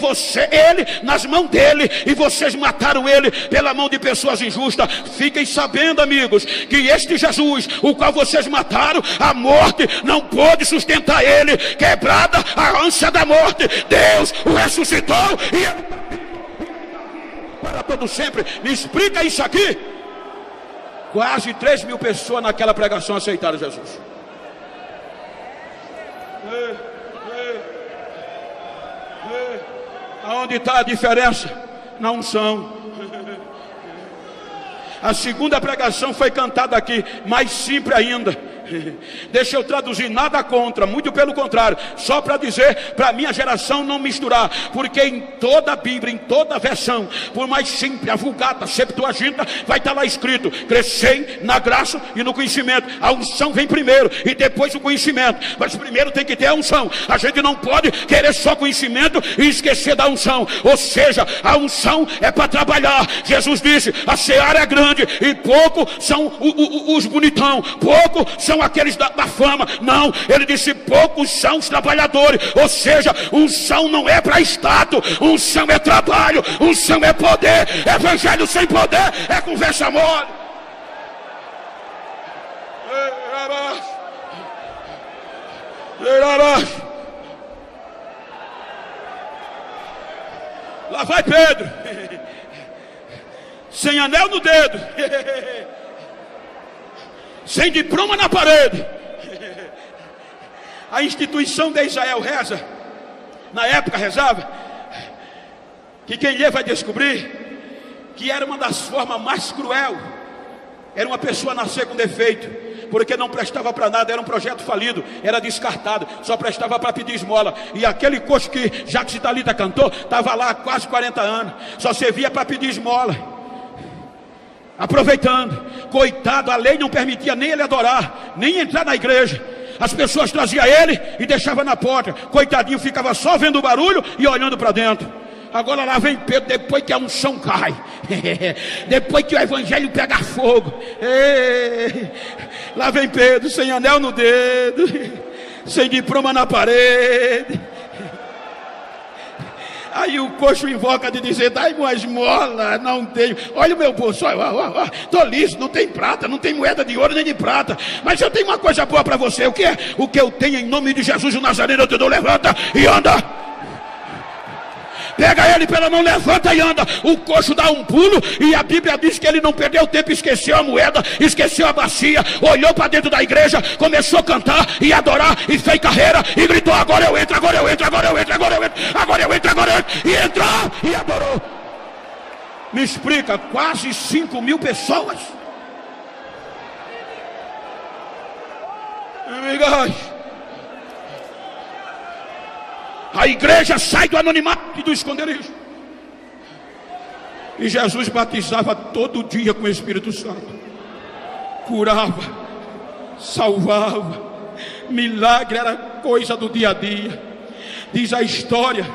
ele nas mãos dele, e vocês mataram ele pela mão de pessoas injustas. Fiquem sabendo, amigos, que este Jesus, o qual vocês mataram, a morte não pôde sustentar ele. Quebrada a ânsia da morte, Deus o ressuscitou e para todo sempre. Me explica isso aqui. Quase 3.000 pessoas naquela pregação aceitaram Jesus. Aonde está a diferença? Na unção. A segunda pregação foi cantada aqui, mais simples ainda. Deixa eu traduzir, nada contra, muito pelo contrário, só para dizer para a minha geração não misturar, porque em toda a Bíblia, em toda a versão, por mais simples, a Vulgata, a Septuaginta, vai estar lá escrito: crescei na graça e no conhecimento. A unção vem primeiro e depois o conhecimento, mas primeiro tem que ter a unção. A gente não pode querer só conhecimento e esquecer da unção. Ou seja, a unção é para trabalhar. Jesus disse: a seara é grande e pouco são os bonitão, pouco são aqueles da fama. Não, ele disse: poucos são os trabalhadores. Ou seja, unção não é para status, unção é trabalho, unção é poder. Evangelho sem poder é conversa mole. Lá vai Pedro, sem anel no dedo, sem diploma na parede. A instituição de Israel reza, na época rezava, que quem lê vai descobrir que era uma das formas mais cruel. Era uma pessoa nascer com defeito, porque não prestava para nada, era um projeto falido, era descartado, só prestava para pedir esmola. E aquele coxo que Jacques Italita cantou, estava lá há quase 40 anos, só servia para pedir esmola. aproveitando. Coitado, a lei não permitia nem ele adorar, nem entrar na igreja. As pessoas traziam ele e deixavam na porta. Coitadinho, ficava só vendo o barulho e olhando para dentro. Agora lá vem Pedro, depois que a unção cai, depois que o evangelho pega fogo, lá vem Pedro, sem anel no dedo, sem diploma na parede. Aí o coxo invoca de dizer: dai uma esmola. Não tenho. Olha o meu bolso, estou liso, não tem prata, não tem moeda de ouro nem de prata. Mas eu tenho uma coisa boa para você. O que é? O que eu tenho, em nome de Jesus o Nazareno, eu te dou. Levanta e anda. Pega ele pela mão, levanta e anda. O coxo dá um pulo e a Bíblia diz que ele não perdeu tempo, esqueceu a moeda, esqueceu a bacia, olhou para dentro da igreja, começou a cantar e adorar e fez carreira e gritou: agora eu entro, agora eu entro, agora eu entro, agora eu entro, agora eu entro, agora eu entro. E entrou e adorou. Me explica, quase 5.000 pessoas. Amigas, a igreja sai do anonimato e do esconderijo. E Jesus batizava todo dia com o Espírito Santo. Curava, salvava. Milagre era coisa do dia a dia. Diz a história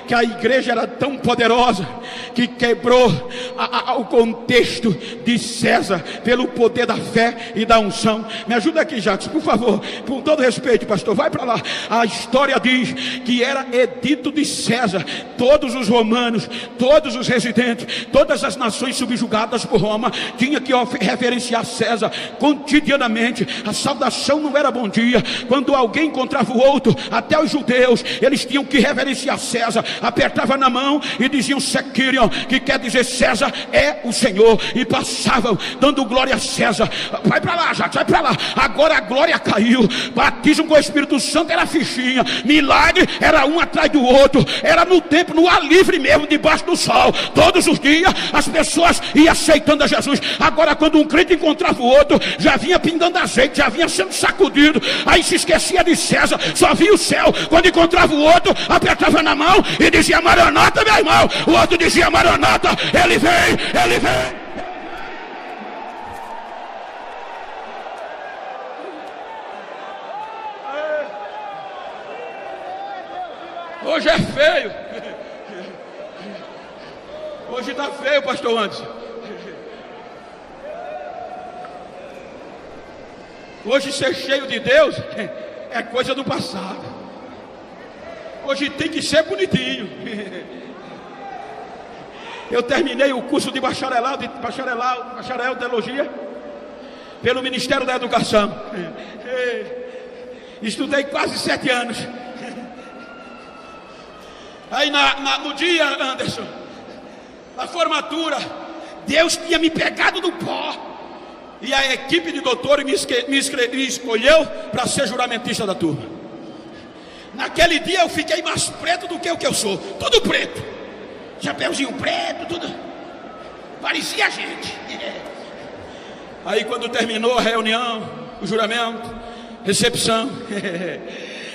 que a igreja era tão poderosa que quebrou o contexto de César pelo poder da fé e da unção. Me ajuda aqui, Jacques, por favor, com todo respeito, pastor, vai para lá. A história diz que era edito de César. Todos os romanos, todos os residentes, todas as nações subjugadas por Roma tinham que reverenciar César cotidianamente. A saudação não era bom dia. Quando alguém encontrava o outro, até os judeus, eles tinham que reverenciar César. Apertava na mão e diziam Sequirion, que quer dizer César é o Senhor, e passavam dando glória a César. Vai para lá, Jacques, vai para lá. Agora a glória caiu. Batismo com o Espírito Santo era fichinha. Milagre era um atrás do outro. Era no tempo, no ar livre mesmo, debaixo do sol. Todos os dias as pessoas iam aceitando a Jesus. Agora quando um crente encontrava o outro, já vinha pingando azeite, já vinha sendo sacudido. Aí se esquecia de César, só via o céu. Quando encontrava o outro, apertava na mão e dizia Maranata, meu irmão. O outro dizia Maranata, ele vem, ele vem. Hoje é feio. Hoje está feio, pastor Anderson. Hoje ser cheio de Deus é coisa do passado. Hoje tem que ser bonitinho. Eu terminei o curso de bacharel de teologia pelo Ministério da Educação. Estudei quase 7 anos. Aí no dia, Anderson, na formatura, Deus tinha me pegado do pó. E a equipe de doutores me escolheu para ser juramentista da turma. Naquele dia eu fiquei mais preto do que o que eu sou. Tudo preto. Chapeuzinho preto, tudo. Parecia a gente. Aí quando terminou a reunião, o juramento, recepção,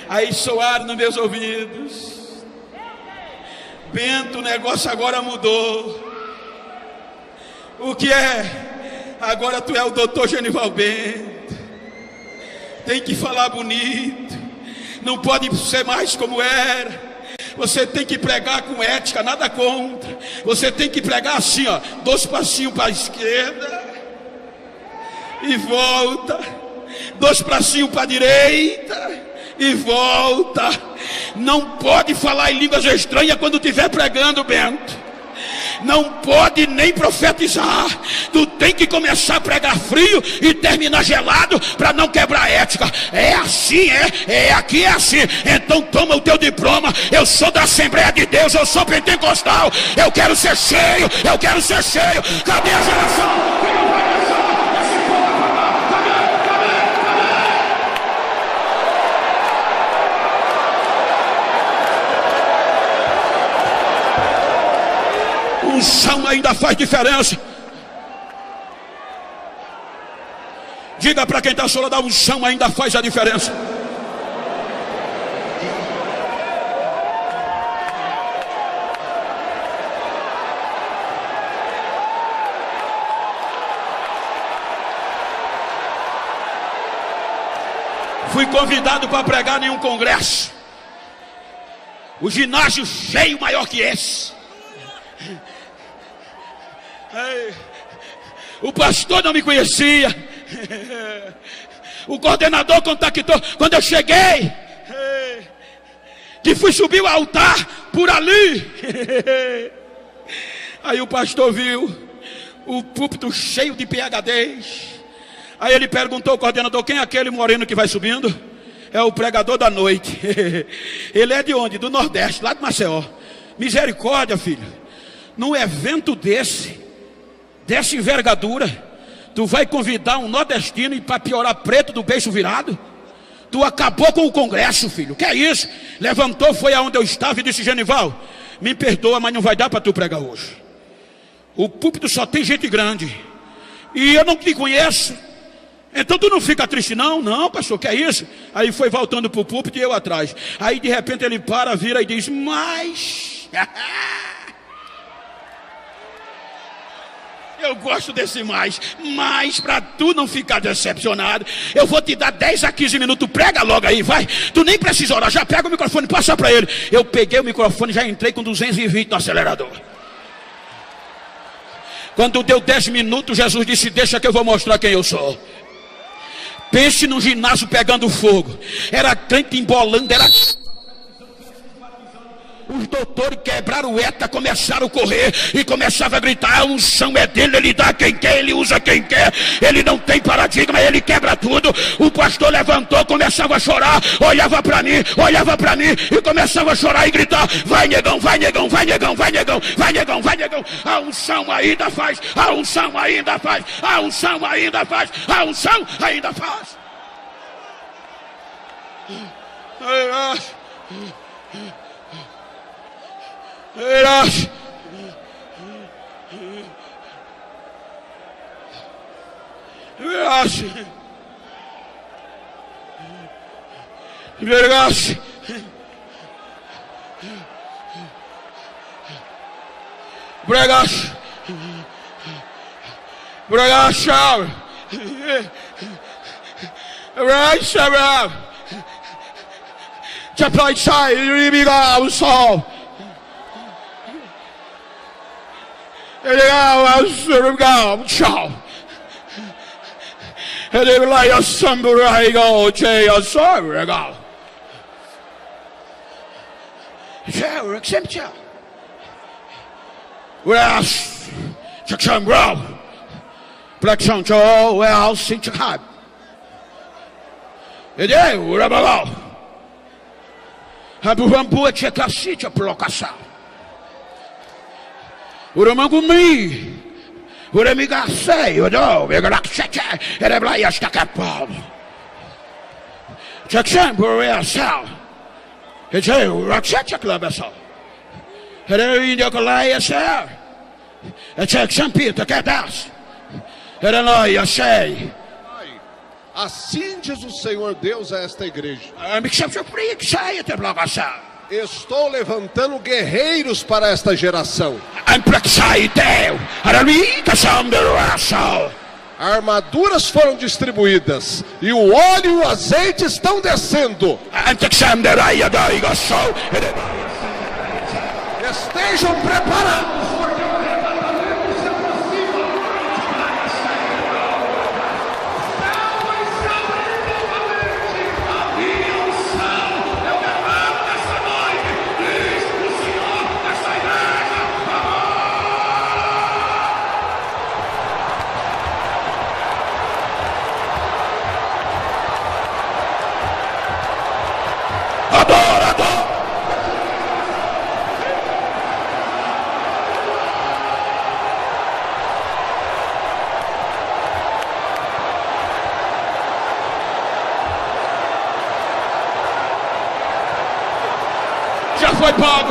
aí soaram nos meus ouvidos: Bento, o negócio agora mudou. O que é? Agora tu é o doutor Genival Bento. Tem que falar bonito. Não pode ser mais como era. Você tem que pregar com ética, nada contra. Você tem que pregar assim, ó, 2 passinhos para a esquerda e volta, 2 passinhos para a direita e volta. Não pode falar em línguas estranhas quando estiver pregando, Bento. Não pode nem profetizar. Tu tem que começar a pregar frio e terminar gelado para não quebrar a ética. É assim, aqui é assim. Então toma o teu diploma. Eu sou da Assembleia de Deus, eu sou pentecostal. Eu quero ser cheio, eu quero ser cheio. Cadê a geração que não vai deixar esse povo falar? Unção ainda faz diferença. Diga para quem está solo, da unção ainda faz a diferença. Fui convidado para pregar em um congresso. O ginásio cheio maior que esse. O pastor não me conhecia. O coordenador contactou. Quando eu cheguei, que fui subir o altar por ali. Aí o pastor viu o púlpito cheio de PhDs. Aí ele perguntou ao coordenador: quem é aquele moreno que vai subindo? É o pregador da noite. Ele é de onde? Do Nordeste, lá de Maceió. Misericórdia, filho. Num evento dessa envergadura, tu vai convidar um nordestino e para piorar preto do beiço virado? Tu acabou com o congresso, filho. Que é isso? Levantou, foi aonde eu estava e disse: Genival, me perdoa, mas não vai dar para tu pregar hoje. O púlpito só tem gente grande e eu não te conheço. Então tu não fica triste não? Não, pastor, que é isso? Aí foi voltando para o púlpito e eu atrás. Aí de repente ele para, vira e diz: mas... eu gosto desse mais. Mas para tu não ficar decepcionado, eu vou te dar 10 a 15 minutos. Prega logo aí, vai. Tu nem precisa orar, já pega o microfone, passa para ele. Eu peguei o microfone, já entrei com 220 no acelerador. Quando deu 10 minutos, Jesus disse: deixa que eu vou mostrar quem eu sou. Pense num ginásio pegando fogo. Era crente embolando, era... Os doutores quebraram o ETA, começaram a correr e começavam a gritar: a unção é dele, ele dá quem quer, ele usa quem quer, ele não tem paradigma, ele quebra tudo. O pastor levantou, começava a chorar, olhava para mim e começava a chorar e gritar: vai negão, vai negão, vai negão, vai negão, vai negão, vai negão. A unção ainda faz, a unção ainda faz, a unção ainda faz, a unção ainda faz. Verás, verás, verás, bregas, bregas, já pode sair e ligar o sol. Ele legal, tchau. Ele lá eu samurai go, eu sou legal. Tchau, sempre tchau. Whereas, tchau, bro. Flexão, tchau, well, sim, tchau. Ele é o rabal. A bubambu é tchau, sim, tchau, provocação. Uramangumi, Uramigasei, Udo, Vigaraksete, Ereblayas Takapal. Jackson, Boreasal, it's a Raksete Clubasal. India Colaya, sir. A Jackson Peter, Cadas. Eranoia, sei. Assim diz o Senhor Deus a esta igreja: estou levantando guerreiros para esta geração. Armaduras foram distribuídas e o óleo e o azeite estão descendo. Estejam preparados.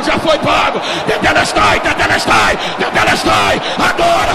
Já foi pago, Tetelestai, adora.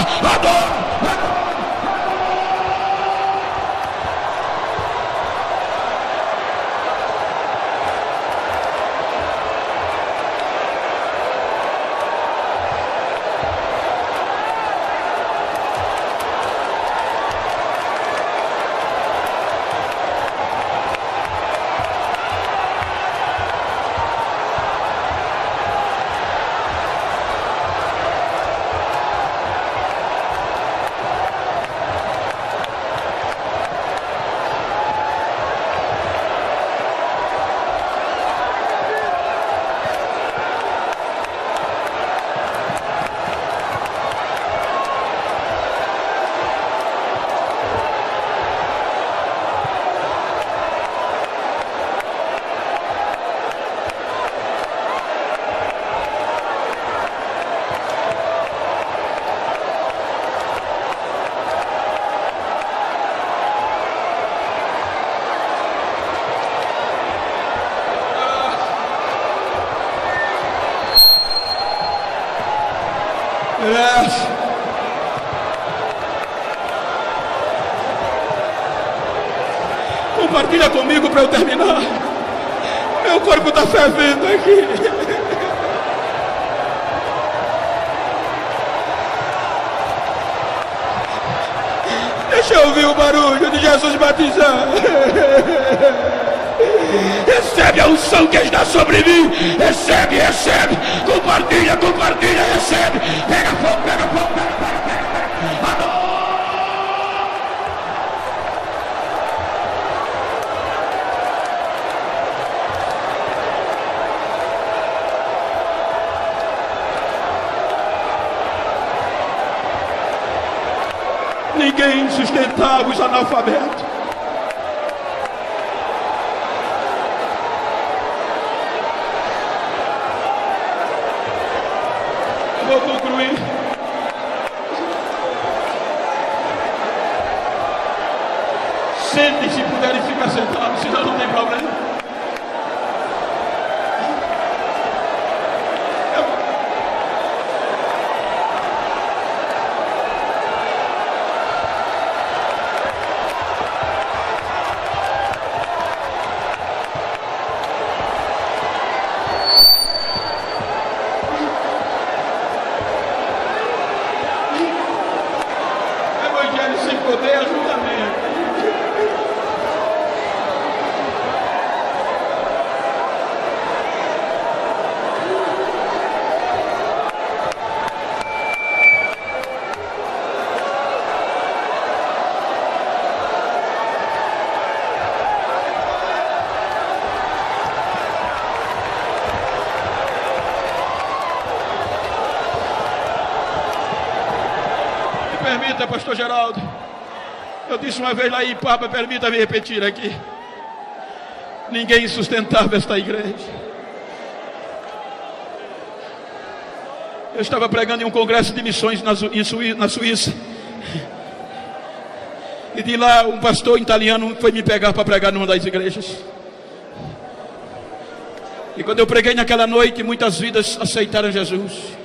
Compartilha comigo para eu terminar. Meu corpo está fervendo aqui. Deixa eu ouvir o barulho de Jesus batizando. Recebe a unção que está sobre mim. Recebe, recebe. Compartilha, compartilha, recebe. Pega fogo, pega fogo, pega fogo. Ninguém sustentava os analfabetos. Vou concluir. Sentem se puderem ficar sentados, senão não tem problema. Permita, pastor Geraldo. Eu disse uma vez lá em Papa, permita-me repetir aqui. Ninguém sustentava esta igreja. Eu estava pregando em um congresso de missões na Suíça. E de lá um pastor italiano foi me pegar para pregar numa das igrejas. E quando eu preguei naquela noite, muitas vidas aceitaram Jesus.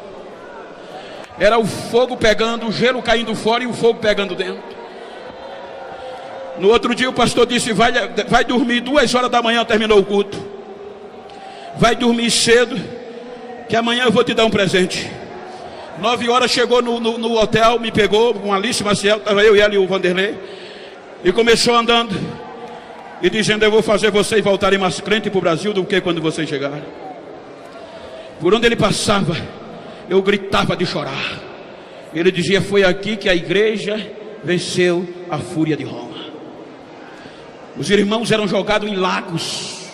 Era o fogo pegando, o gelo caindo fora e o fogo pegando dentro. No outro dia o pastor disse: vai dormir 2 horas da manhã, terminou o culto. Vai dormir cedo, que amanhã eu vou te dar um presente. 9 horas chegou no hotel, me pegou com Alice Maciel, estava eu e ela e o Vanderlei. E começou andando e dizendo: eu vou fazer vocês voltarem mais crentes para o Brasil do que quando vocês chegaram. Por onde ele passava, eu gritava de chorar. Ele dizia: foi aqui que a igreja venceu a fúria de Roma. Os irmãos eram jogados em lagos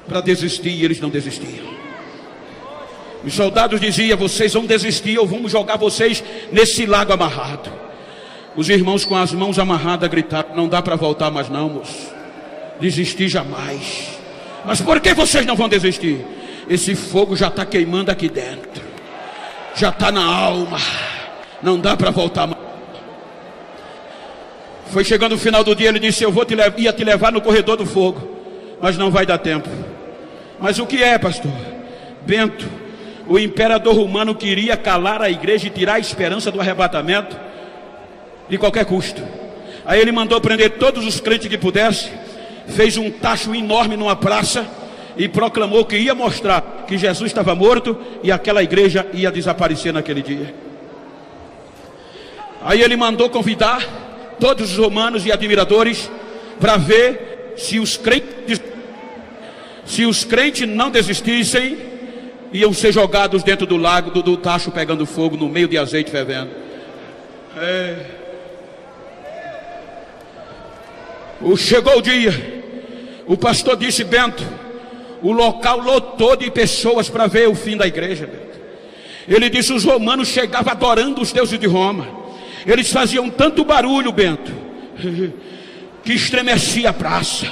para desistir e eles não desistiam. Os soldados diziam: vocês vão desistir ou vamos jogar vocês nesse lago amarrado. Os irmãos com as mãos amarradas gritaram: não dá para voltar mais não, moço. Desistir jamais. Mas por que vocês não vão desistir? Esse fogo já está queimando aqui dentro, já está na alma, não dá para voltar mais. Foi chegando o final do dia, ele disse: eu ia te levar no corredor do fogo, mas não vai dar tempo. Mas o que é, pastor? Bento, o imperador romano queria calar a igreja e tirar a esperança do arrebatamento de qualquer custo. Aí ele mandou prender todos os crentes que pudesse, fez um tacho enorme numa praça e proclamou que ia mostrar que Jesus estava morto e aquela igreja ia desaparecer naquele dia. Aí ele mandou convidar todos os romanos e admiradores para ver se os crentes não desistissem, iam ser jogados dentro do lago, do tacho pegando fogo, no meio de azeite fervendo. Chegou o dia, o pastor disse: Bento, o local lotou de pessoas para ver o fim da igreja, Bento. Ele disse: os romanos chegavam adorando os deuses de Roma. Eles faziam tanto barulho, Bento, que estremecia a praça.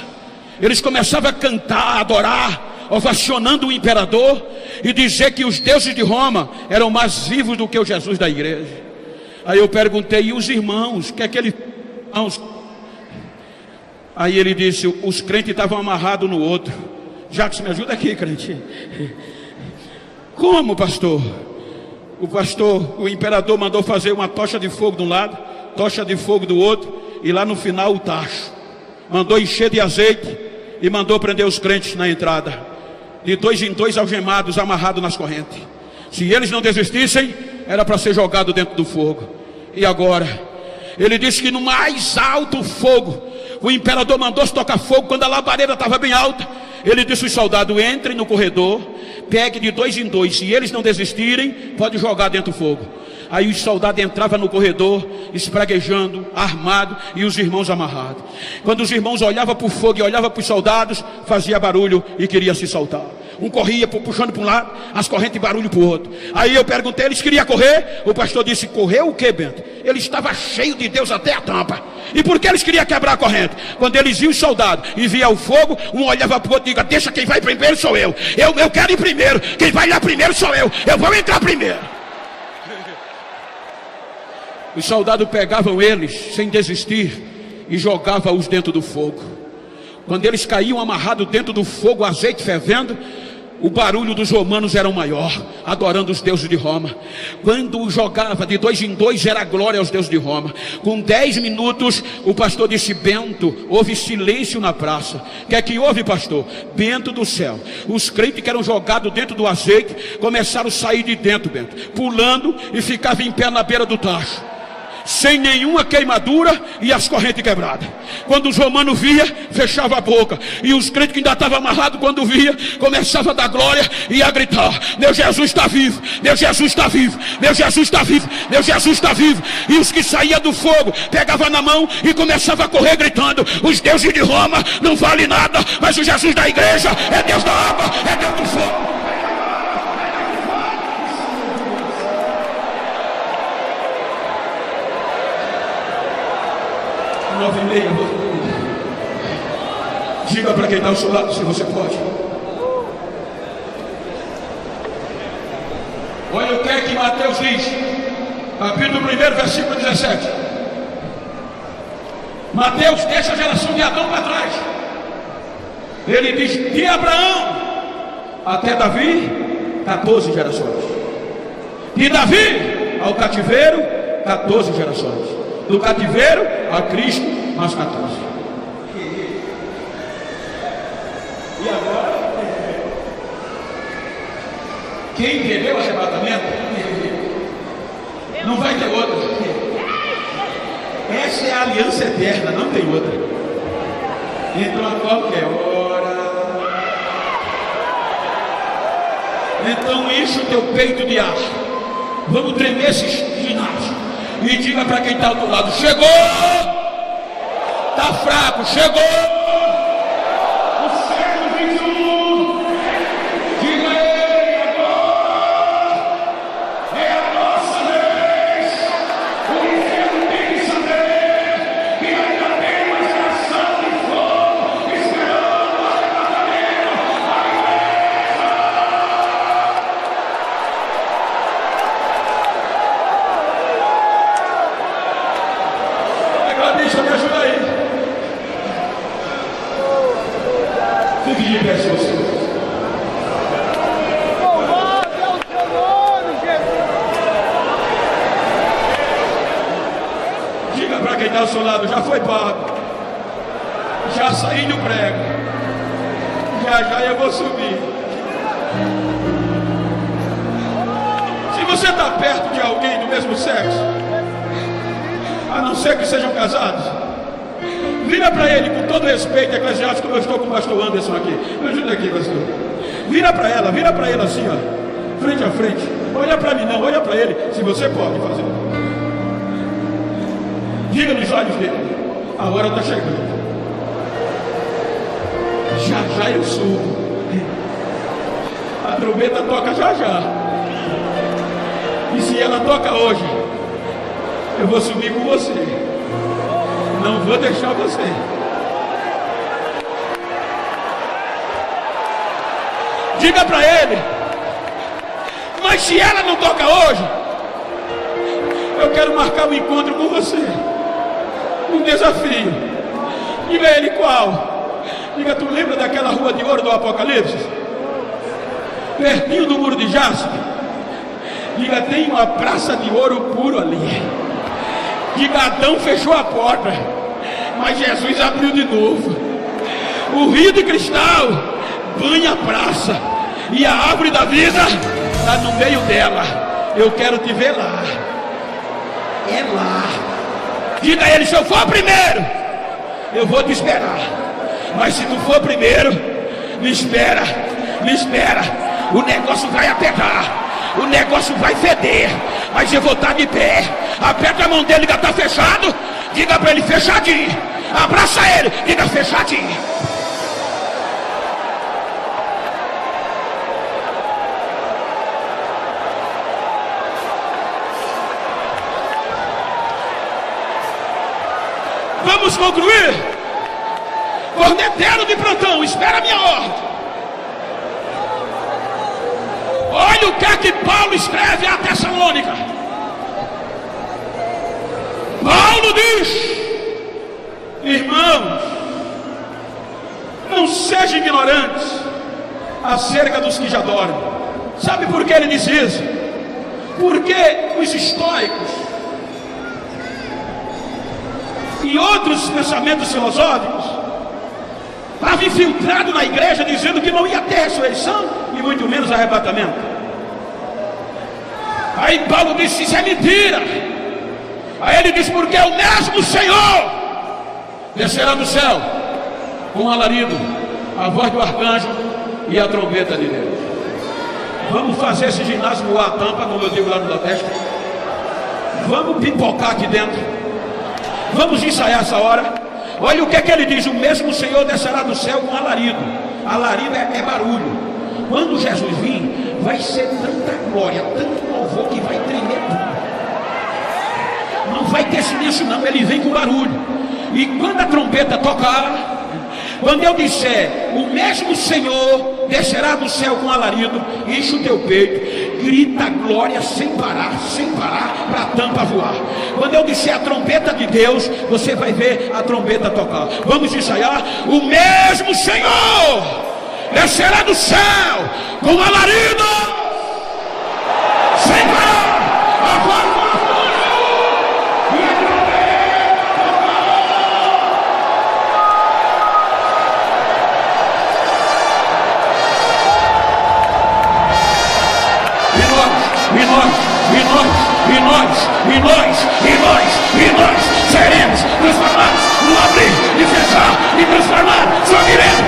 Eles começavam a cantar, a adorar, ovacionando o imperador e dizer que os deuses de Roma eram mais vivos do que o Jesus da igreja. Aí eu perguntei: e os irmãos? O que é que eles... Aí ele disse: os crentes estavam amarrados no outro. Jacques, me ajuda aqui, crente. Como, pastor? O imperador mandou fazer uma tocha de fogo de um lado, tocha de fogo do outro, e lá no final o tacho. mandou encher de azeite e mandou prender os crentes na entrada, de 2 em 2 algemados, amarrados nas correntes. Se eles não desistissem, era para ser jogado dentro do fogo. E agora, ele disse que no mais alto fogo, o imperador mandou se tocar fogo quando a labareda estava bem alta. Ele disse aos soldados: entrem no corredor, pegue de 2 em 2, se eles não desistirem, pode jogar dentro do fogo. Aí os soldados entravam no corredor, espraguejando, armado, e os irmãos amarrados. Quando os irmãos olhavam para o fogo e olhavam para os soldados, fazia barulho e queria se soltar. Um corria puxando para um lado, as correntes e barulho para o outro. Aí eu perguntei, eles queriam correr? O pastor disse: correr o quê, Bento? Ele estava cheio de Deus até a tampa. E por que eles queriam quebrar a corrente? Quando eles viam os soldados e via o fogo, um olhava para o outro e dizia: deixa, quem vai primeiro sou eu. Eu quero ir primeiro, quem vai lá primeiro sou eu vou entrar primeiro. Os soldados pegavam eles sem desistir e jogavam-os dentro do fogo. Quando eles caíam amarrados dentro do fogo, azeite fervendo, o barulho dos romanos era o maior, adorando os deuses de Roma. Quando o jogava de 2 em 2, era glória aos deuses de Roma. Com 10 minutos, o pastor disse: Bento, houve silêncio na praça. O que é que houve, pastor? Bento do céu, os crentes que eram jogados dentro do azeite começaram a sair de dentro, Bento, pulando, e ficavam em pé na beira do tacho, sem nenhuma queimadura e as correntes quebradas. Quando os romanos via, fechava a boca, e os crentes que ainda estavam amarrados, quando via, começava a dar glória e a gritar: meu Jesus está vivo, meu Jesus está vivo, meu Jesus está vivo, meu Jesus está vivo. E os que saíam do fogo pegavam na mão e começavam a correr gritando: os deuses de Roma não valem nada, mas o Jesus da igreja é Deus da água, é Deus do fogo. 9h30, diga para quem está ao seu lado, se você pode. Olha o que é que Mateus diz, capítulo 1, versículo 17. Mateus deixa a geração de Adão para trás. Ele diz: de Abraão até Davi, 14 gerações. De Davi ao cativeiro, 14 gerações. Do cativeiro a Cristo, mais 14. E agora, quem entendeu o arrebatamento, não vai ter outra. Essa é a aliança eterna, não tem outra. Então a qualquer hora, então enche o teu peito de ar. Vamos tremer esses ginásios. E diga para quem está do lado: chegou! Está fraco, chegou! O século 21! Diga ele agora! É a nossa vez! O inferno tem que saber que ainda tem uma estação de fogo esperando o arrebatamento da igreja! Deixa me ajudar aí. Fique de pé, se você. Louvado é o teu nome, Jesus. Diga para quem está ao seu lado: já foi pago. Já saí do prego. Já eu vou subir. Se você está perto de alguém do mesmo sexo, a não ser que sejam casados, vira para ele com todo respeito eclesiástico, como eu estou com o pastor Anderson aqui. Me ajuda aqui, pastor. Vira para ele assim, ó, frente a frente. Olha para mim não, olha para ele, se você pode fazer. Diga nos olhos dele: a hora está chegando. Já eu subo. A trombeta toca já. E se ela toca hoje, eu vou subir com você. Não vou deixar você. Diga para ele: mas se ela não toca hoje, eu quero marcar um encontro com você. Um desafio. Diga a ele qual. Diga: tu lembra daquela rua de ouro do Apocalipse? Pertinho do muro de jaspe. Diga: tem uma praça de ouro puro ali. Diga: Adão fechou a porta Mas Jesus abriu de novo. O rio de cristal banha a praça, e a árvore da vida está no meio dela. Eu quero te ver lá. É lá. Diga a ele: se eu for primeiro, eu vou te esperar. Mas se tu for primeiro, me espera, me espera. O negócio vai apertar, o negócio vai feder, mas eu vou estar de pé. Aperta a mão dele, diga: está fechado. Diga para ele: fechadinho. Abraça ele, diga: fechadinho. Vamos concluir. Corneteiro de plantão, espera a minha ordem. Olha o que é que Paulo escreve a Tessalônica. Paulo diz: irmãos, não sejam ignorantes acerca dos que já dormem. Sabe por que ele diz isso? Porque os estoicos e outros pensamentos filosóficos estavam infiltrados na igreja, dizendo que não ia ter ressurreição e muito menos arrebatamento. Aí Paulo disse: isso é mentira. Aí ele diz: porque o mesmo Senhor descerá do céu com um alarido, a voz do arcanjo e a trombeta de Deus. Vamos fazer esse ginásio voar a tampa, como eu digo lá no Nordeste. Vamos pipocar aqui dentro. Vamos ensaiar essa hora. Olha o que é que ele diz: o mesmo Senhor descerá do céu com alarido. Alarido é barulho. Quando Jesus vir, vai ser tanta glória, tanto louvor, que vai tremer tudo. Não vai ter silêncio não, ele vem com barulho. E quando a trombeta tocar, quando eu disser: o mesmo Senhor descerá do céu com alarido, enche o teu peito, grita glória sem parar, para a tampa voar. Quando eu disser a trombeta de Deus, você vai ver a trombeta tocar. Vamos ensaiar. O mesmo Senhor descerá do céu com alarido sem parar, a voz do arcanjo e a trombeta e nós seremos transformados no abrir e fechar e transformar. Só viremos.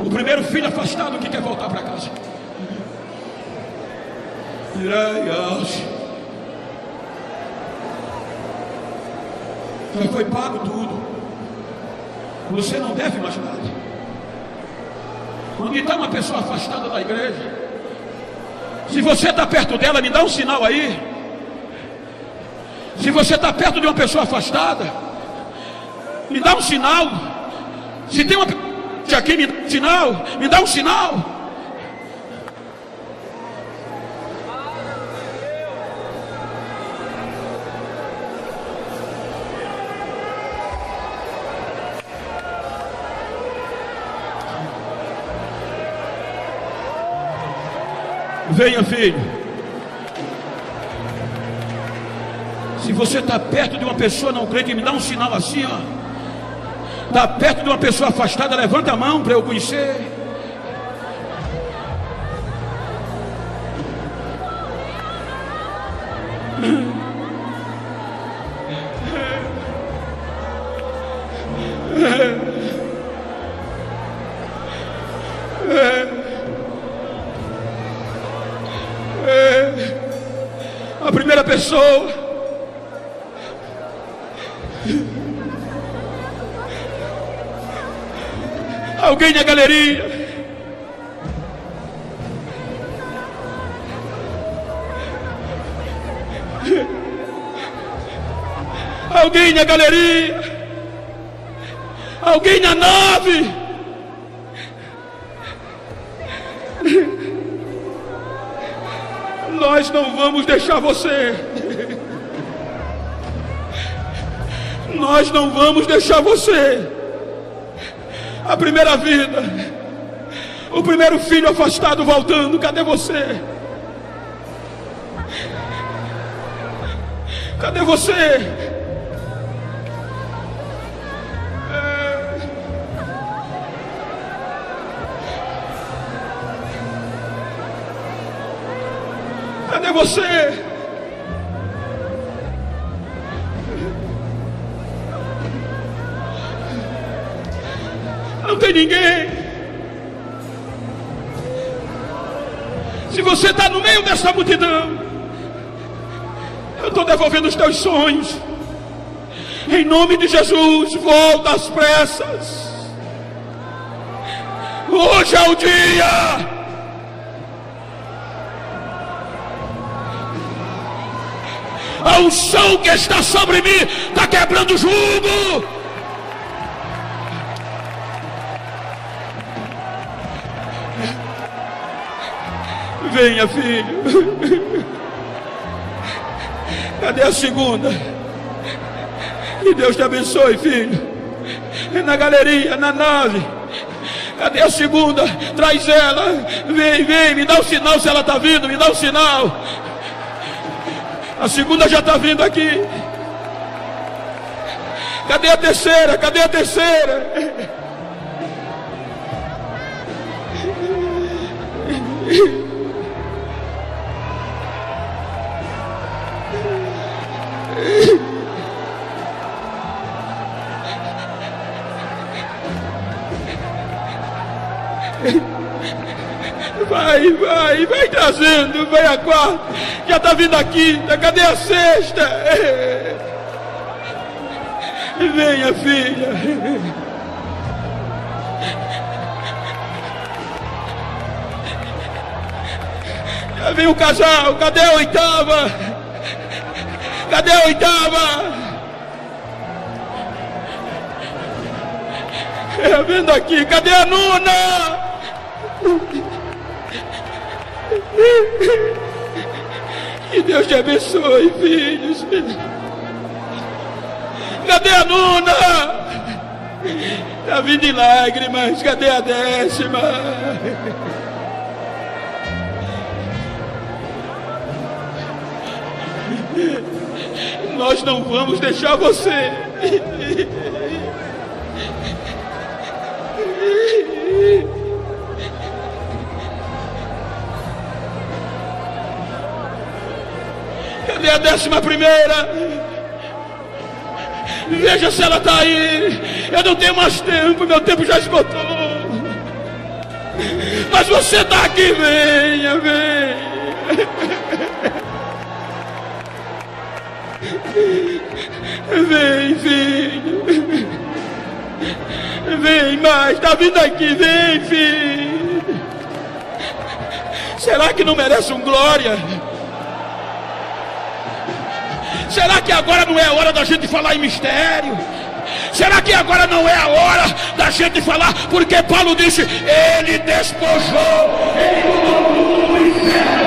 O primeiro filho afastado que quer voltar para casa. Já foi pago tudo. Você não deve mais nada. Quando está uma pessoa afastada da igreja, se você está perto dela, me dá um sinal aí. Se você está perto de uma pessoa afastada, me dá um sinal. Se tem uma pessoa aqui, me dá um sinal. Me dá um sinal. Venha, filho. Se você está perto de uma pessoa não crente, me dá um sinal assim, ó. Está perto de uma pessoa afastada, levanta a mão para eu conhecer. A primeira pessoa. Alguém na galeria. Alguém na galeria. Alguém na nave. nós não vamos deixar você. Nós não vamos deixar você. A primeira vida, o primeiro filho afastado voltando, cadê você? Cadê você? Cadê você? Não tem ninguém. Se você está no meio dessa multidão, eu estou devolvendo os teus sonhos. Em nome de Jesus, volta às pressas. Hoje é o dia. A unção que está sobre mim está quebrando o jugo. Venha, filho. Cadê a segunda? Que Deus te abençoe, filho. Na galeria, na nave. Cadê a segunda? Traz ela. Vem, vem, me dá um sinal se ela está vindo. Me dá um sinal. A segunda já está vindo aqui. Cadê a terceira? Cadê a terceira? Vai trazendo, vai a quarta, já está vindo a quinta, cadê a sexta? Venha, filha. Já vem o casal, cadê a oitava? Cadê a oitava? Vendo aqui, cadê a nona? Que Deus te abençoe, filhos. Cadê a nona? Está vindo em lágrimas. Cadê a décima? Nós não vamos deixar você. Cadê a 11ª? Veja se ela está aí. Eu não tenho mais tempo, meu tempo já esgotou. Mas você está aqui, venha, venha. Vem, filho. Vem mais, está vindo aqui, vem, filho. Será que não merece um glória? Será que agora não é a hora da gente falar em mistério? Será que agora não é a hora da gente falar? Porque Paulo disse, ele despojou, ele colocou no inferno.